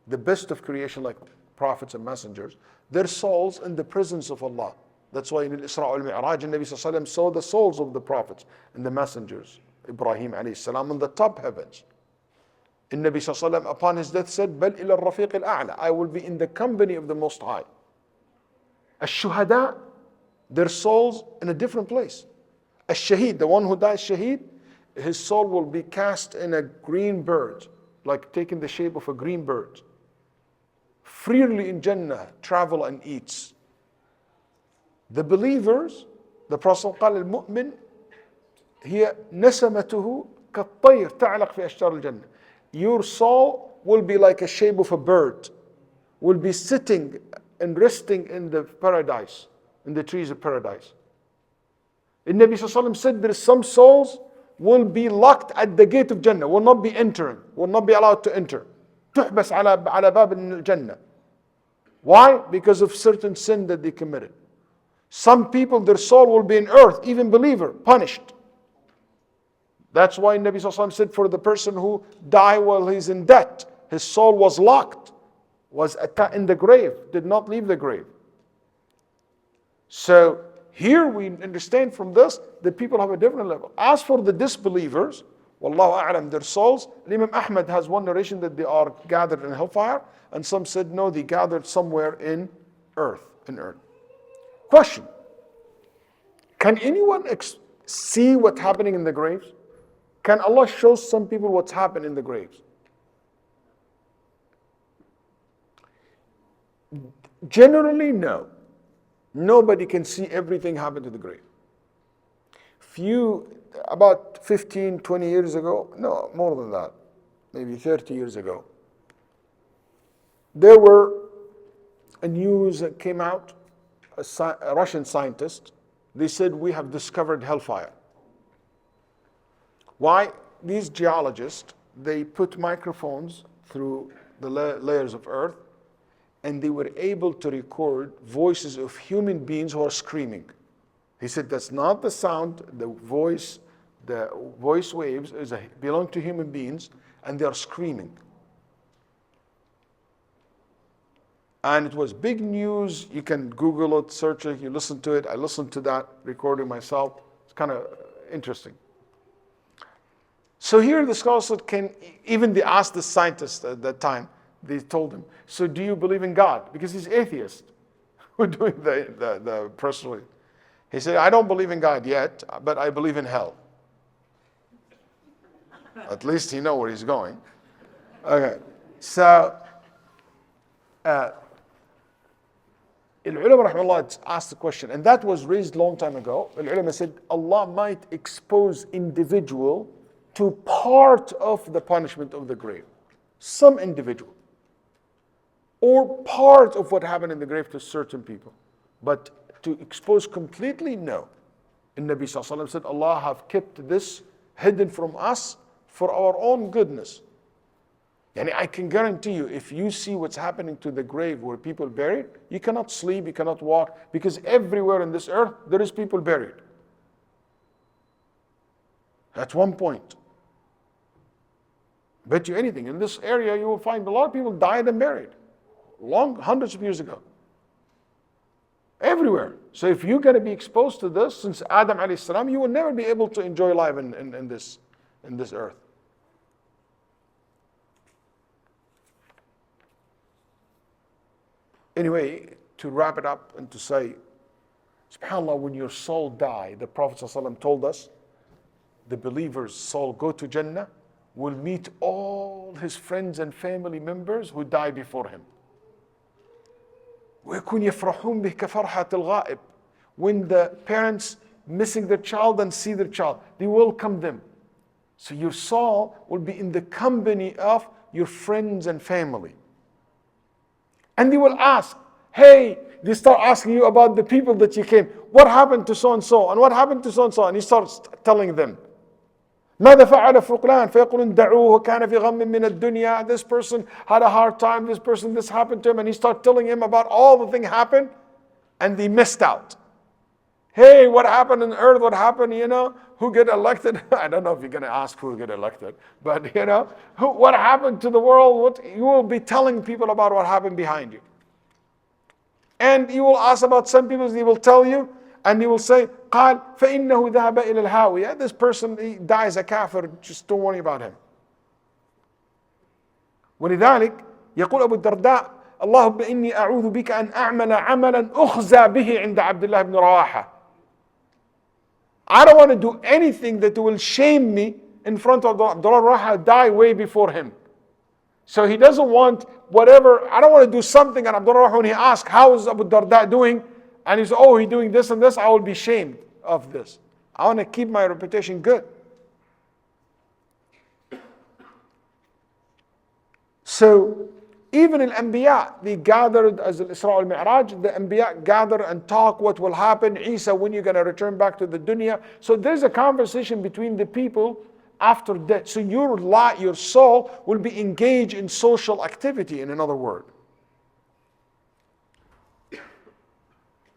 the best of creation like prophets and messengers, their souls in the presence of Allah. That's why in Al-Isra wal-Mi'raj, Nabi sallallahu alayhi wa sallam saw the souls of the prophets and the messengers, Ibrahim alayhi salam, in the top heavens. And Nabi sallallahu alayhi wa sallam upon his death said, بَلْ إِلَى الرَّفِيقِ الْأَعْلَى, I will be in the company of the Most High. Ash-shuhada, their souls in a different place. Ash-shaheed, the one who dies shaheed, his soul will be cast in a green bird. like taking the shape of a green bird. Freely in Jannah, travel and eats. The believers, the Prophet قال المؤمن هي نسمته كالطير تعلق في أشجار الجنة. Your soul will be like a shape of a bird, will be sitting and resting in the paradise, in the trees of paradise. The Nabi ﷺ said there is some souls will be locked at the gate of Jannah, will not be entering, will not be allowed to enter. تحبس على باب الجنة. Why? Because of certain sin that they committed. Some people, their soul will be in earth, even believer, punished. That's why Nabi ﷺ said for the person who died while he's in debt, his soul was locked, was in the grave, did not leave the grave. So here we understand from this that people have a different level. As for the disbelievers, Wallahu a'lam, their souls, Imam Ahmad has one narration that they are gathered in hellfire, and some said no, they gathered somewhere in earth. Question: can anyone see what's happening in the graves? Can Allah show some people what's happened in the graves? Generally, no. Nobody can see everything happen to the grave. About 15, 20 years ago, no, more than that, maybe 30 years ago, there were a news that came out, a Russian scientist, they said we have discovered hellfire. Why? These geologists, they put microphones through the layers of earth, and they were able to record voices of human beings who are screaming. He said that's not the sound, the voice waves belong to human beings, and they are screaming. And it was big news. You can Google it, search it, you listen to it. I listened to that recording myself. It's kind of interesting. So here the scholars said, they asked the scientist at that time, they told him, so do you believe in God? Because he's atheist. We're doing the press release. He said, I don't believe in God yet, but I believe in hell. At least he knows where he's going. Okay, so Al-Ulama rahimahullah asked the question, and that was raised a long time ago. Al-Ulama said, Allah might expose individual to part of the punishment of the grave. Some individual. Or part of what happened in the grave to certain people. But to expose completely, no. And Nabi sallallahu alayhi wa sallam said, Allah have kept this hidden from us for our own goodness. Yani I can guarantee you, if you see what's happening to the grave where people buried, you cannot sleep, you cannot walk, because everywhere in this earth, there is people buried. That's one point. Bet you anything, in this area you will find a lot of people died and buried. Hundreds of years ago. Everywhere. So if you're going to be exposed to this, since Adam alayhi salam, you will never be able to enjoy life in this earth. Anyway, to wrap it up and to say, subhanAllah, when your soul dies, the Prophet ﷺ told us, the believer's soul go to Jannah, will meet all his friends and family members who died before him. وَيَكُنْ يَفْرَحُونَ بِهِ كَفَرْحَةِ الْغَائِبِ. When the parents missing their child and see their child, they welcome them. So your soul will be in the company of your friends and family. And they will ask, hey, they start asking you about the people that you came. What happened to so-and-so? And what happened to so-and-so? And he starts telling them. ماذا فعل فلان فيقولون دعوه كان في غم من الدنيا. This person had a hard time, this happened to him, and he started telling him about all the things happened, and they missed out. Hey, what happened on earth? What happened, who get elected? I don't know if you're going to ask who get elected, but what happened to the world? You will be telling people about what happened behind you. And you will ask about some people, they will tell you, and he will say, قال فإنه ذهب إلى الهاوية. This person, he dies a kafir, just don't worry about him. ولذلك يقول أبو الدرداء اللهم إني أعوذ بك أن أعمل عملا أخزى به عند عبد الله بن رواحة. I don't want to do anything that will shame me in front of Abdullah ibn Rawaha, die way before him. So he doesn't want whatever, I don't want to do something, and Abdullah when he asks, how is Abu Darda doing? And he says, oh, he's doing this and this, I will be ashamed of this. I want to keep my reputation good. So even al-Anbiya, they gathered as al-Isra al-Mi'raj, the Anbiya gather and talk what will happen. Isa, when you're going to return back to the dunya. So there's a conversation between the people after death. So your soul will be engaged in social activity, in another word.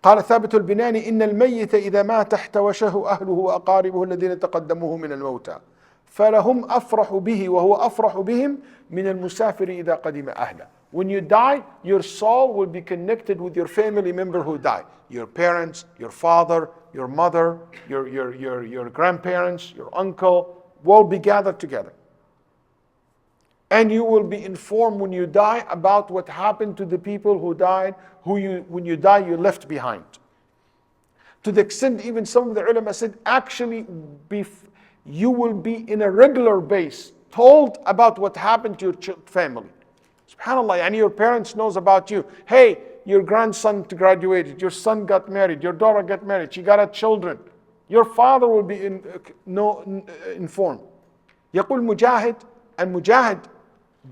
قال ثابت البناني إن الميت إذا مات احتوشه أهله وأقاربه الذين تقدموه من الموتى فلهم أفرح به وهو أفرح بهم من المسافر إذا قدم أهله. When you die, your soul will be connected with your family member who died. Your parents, your father, your mother, your grandparents, your uncle will be gathered together. And you will be informed when you die about what happened to the people who died, when you die, you left behind. To the extent even some of the ulama said, actually, you will be in a regular base told about what happened to your family. SubhanAllah, and your parents knows about you. Hey, your grandson graduated, your son got married, your daughter got married, she got children. Your father will be informed. يقول Mujahid, and Mujahid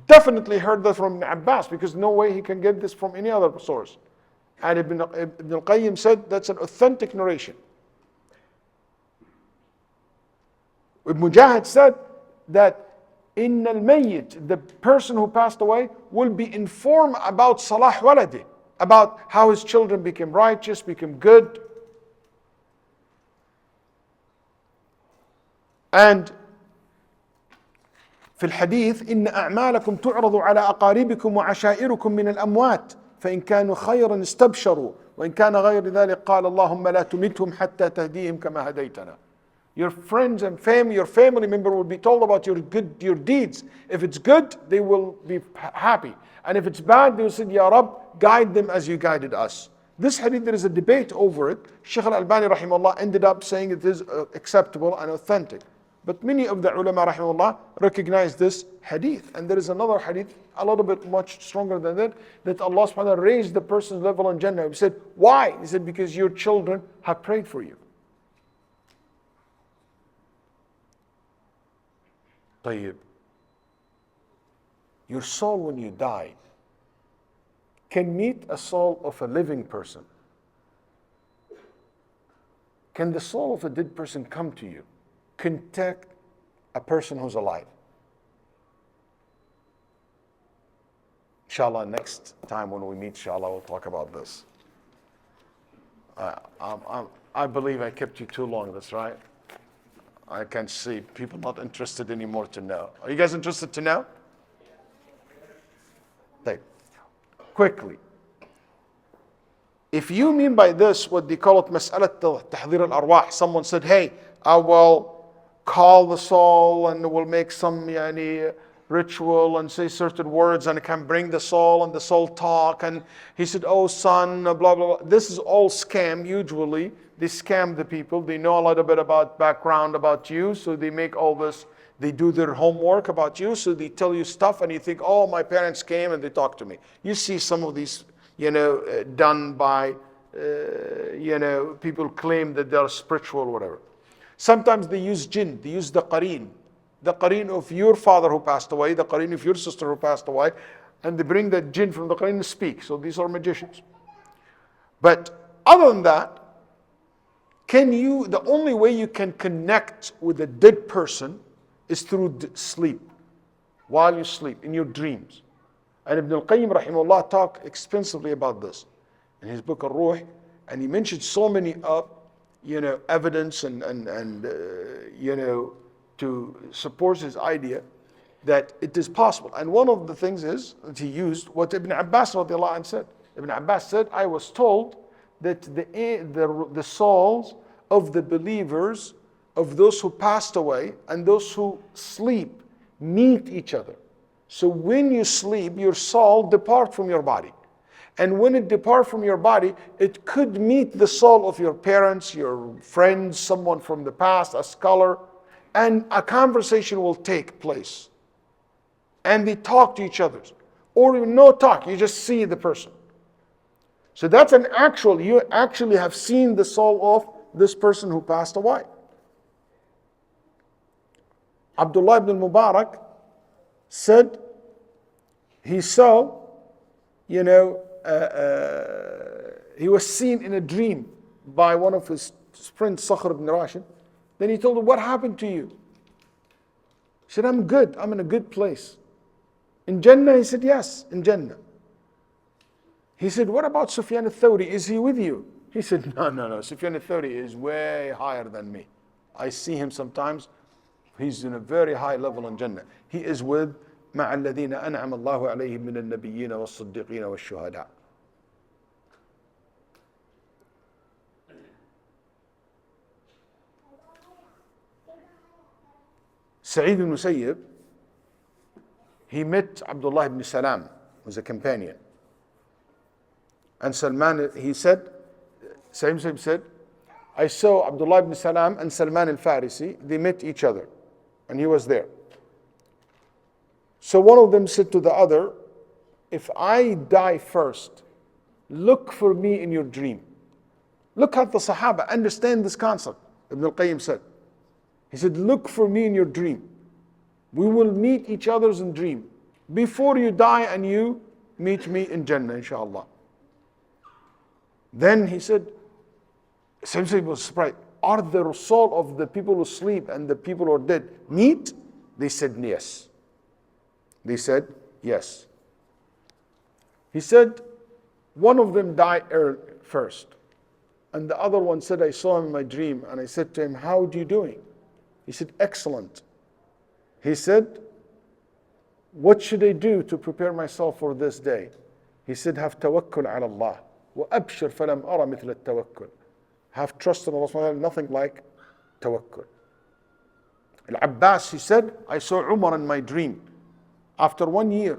definitely heard this from Ibn Abbas, because no way he can get this from any other source. And Ibn al-Qayyim said that's an authentic narration. Mujahid said that in al-mayyit, the person who passed away, will be informed about salah waladi, about how his children became righteous, became good. And في الحديث إن أعمالكم تعرض على أقاربكم وعشائركم من الأموات فإن كانوا خيرا استبشروا وإن كان غير ذلك قال اللهم لا تمتهم حتى تهديهم كما هديتنا. Your friends and family, your family member will be told about your deeds. If it's good, they will be happy. And if it's bad, they will say, Ya Rab, guide them as you guided us. This hadith, there is a debate over it. Shaykh al-Albani rahimahullah ended up saying it is acceptable and authentic. But many of the ulama rahimahullah recognize this hadith. And there is another hadith, a little bit much stronger than that Allah subhanahu wa ta'ala raised the person's level in Jannah. He said, why? He said, because your children have prayed for you. طيب. Your soul when you die can meet a soul of a living person. Can the soul of a dead person come to you, contact a person who's alive? Inshallah, next time when we meet, inshallah, we'll talk about this. I believe I kept you too long, that's right. I can see people not interested anymore to know. Are you guys interested to know? Quickly. If you mean by this what they call it مسألة تحضير الأرواح, someone said, hey, I will call the soul and we'll make some ritual and say certain words and it can bring the soul and the soul talk. And he said, oh son, blah, blah, blah. This is all scam usually. They scam the people. They know a little bit about background about you. So they make all this, they do their homework about you. So they tell you stuff and you think, oh, my parents came and they talked to me. You see some of these, done by, people claim that they're spiritual or whatever. Sometimes they use jinn, they use the qareen of your father who passed away, the qareen of your sister who passed away, and they bring the jinn from the qareen to speak. So these are magicians. But other than that, the only way you can connect with a dead person is through sleep, while you sleep, in your dreams. And Ibn al-Qayyim rahimahullah talked extensively about this in his book Al-Ruh, and he mentioned so many evidence and to support his idea that it is possible. And one of the things is that he used what Ibn Abbas radiallahu anh said. Ibn Abbas said, I was told that the souls of the believers, of those who passed away and those who sleep, meet each other. So when you sleep, your soul depart from your body. And when it depart from your body, it could meet the soul of your parents, your friends, someone from the past, a scholar, and a conversation will take place. and they talk to each other. Or no talk, you just see the person. So that's an actual, you actually have seen the soul of this person who passed away. Abdullah ibn Mubarak said he saw, he was seen in a dream by one of his friends, Sakhr ibn Rashid. Then he told him, what happened to you? He said, I'm good, I'm in a good place. In Jannah? He said, yes, in Jannah. He said, what about Sufyan al-Thawri? Is he with you? He said, no, Sufyan al-Thawri is way higher than me. I see him sometimes. He's in a very high level in Jannah. He is with مع الذين أنعم الله عليهم من النبيين والصديقين والشهداء. Sa'id ibn Musayyib, he met Abdullah ibn Salam, who was a companion. And Salman, he said, Sa'id ibn Musayyib said, I saw Abdullah ibn Salam and Salman al-Farisi, they met each other, and he was there. So one of them said to the other, if I die first, look for me in your dream. Look at the Sahaba, understand this concept. Ibn al-Qayyim said. He said, look for me in your dream. We will meet each other's in dream. Before you die and you meet me in Jannah, inshallah. Then he said, Samson was surprised. Are the soul of the people who sleep and the people who are dead meet? They said yes. They said yes. He said, one of them died first. And the other one said, I saw him in my dream. And I said to him, how are you doing? He said, excellent. He said, what should I do to prepare myself for this day? He said, have tawakkul ala Allah. وأبشر فلم أرى مثل التوكل. Have trust in Allah subhanahu wa ta'ala, nothing like tawakkul. Al-Abbas, he said, I saw Umar in my dream after 1 year.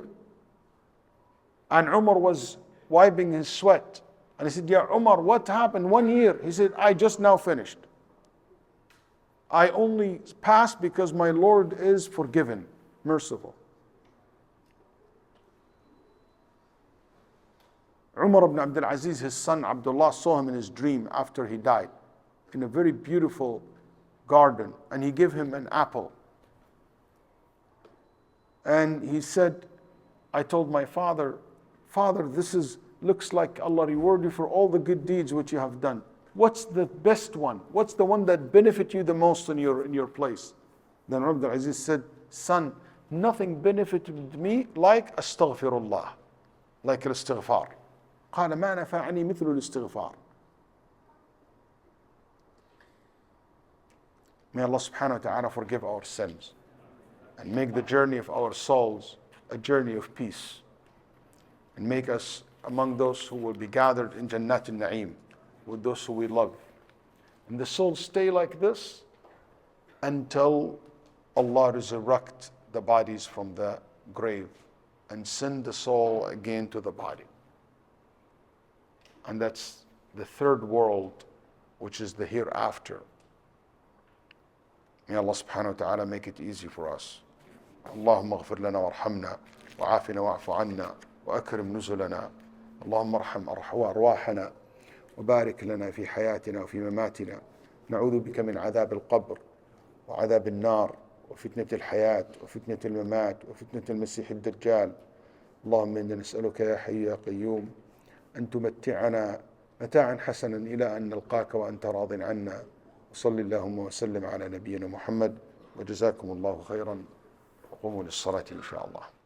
And Umar was wiping his sweat. And he said, yeah, Umar, what happened 1 year? He said, I just now finished. I only passed because my Lord is forgiven, merciful. Umar ibn Abdul Aziz, his son Abdullah, saw him in his dream after he died in a very beautiful garden, and he gave him an apple. And he said, I told my father, Father, this looks like Allah reward you for all the good deeds which you have done. What's the best one? What's the one that benefit you the most in your place? Then Abdul Aziz said, son, nothing benefited me like astaghfirullah, like al-istighfar. قال ما نفعني مثل الاستغفار. May Allah subhanahu wa ta'ala forgive our sins and make the journey of our souls a journey of peace, and make us among those who will be gathered in Jannat al-Na'im with those who we love. And the souls stay like this until Allah resurrect the bodies from the grave and send the soul again to the body. And that's the third world, which is the hereafter. May Allah subhanahu wa ta'ala make it easy for us. اللهم اغفر لنا وارحمنا وعافنا واعف عنا وأكرم نزلنا. اللهم ارحم أرواحنا وبارك لنا في حياتنا وفي مماتنا. نعوذ بك من عذاب القبر وعذاب النار وفتنة الحياة وفتنة الممات وفتنة المسيح الدجال. اللهم إنا نسألك يا حي يا قيوم أن تمتعنا متاعا حسنا إلى أن نلقاك وأنت راض عنا. وصل اللهم وسلم على نبينا محمد. وجزاكم الله خيرا. وقوموا للصلاة إن شاء الله.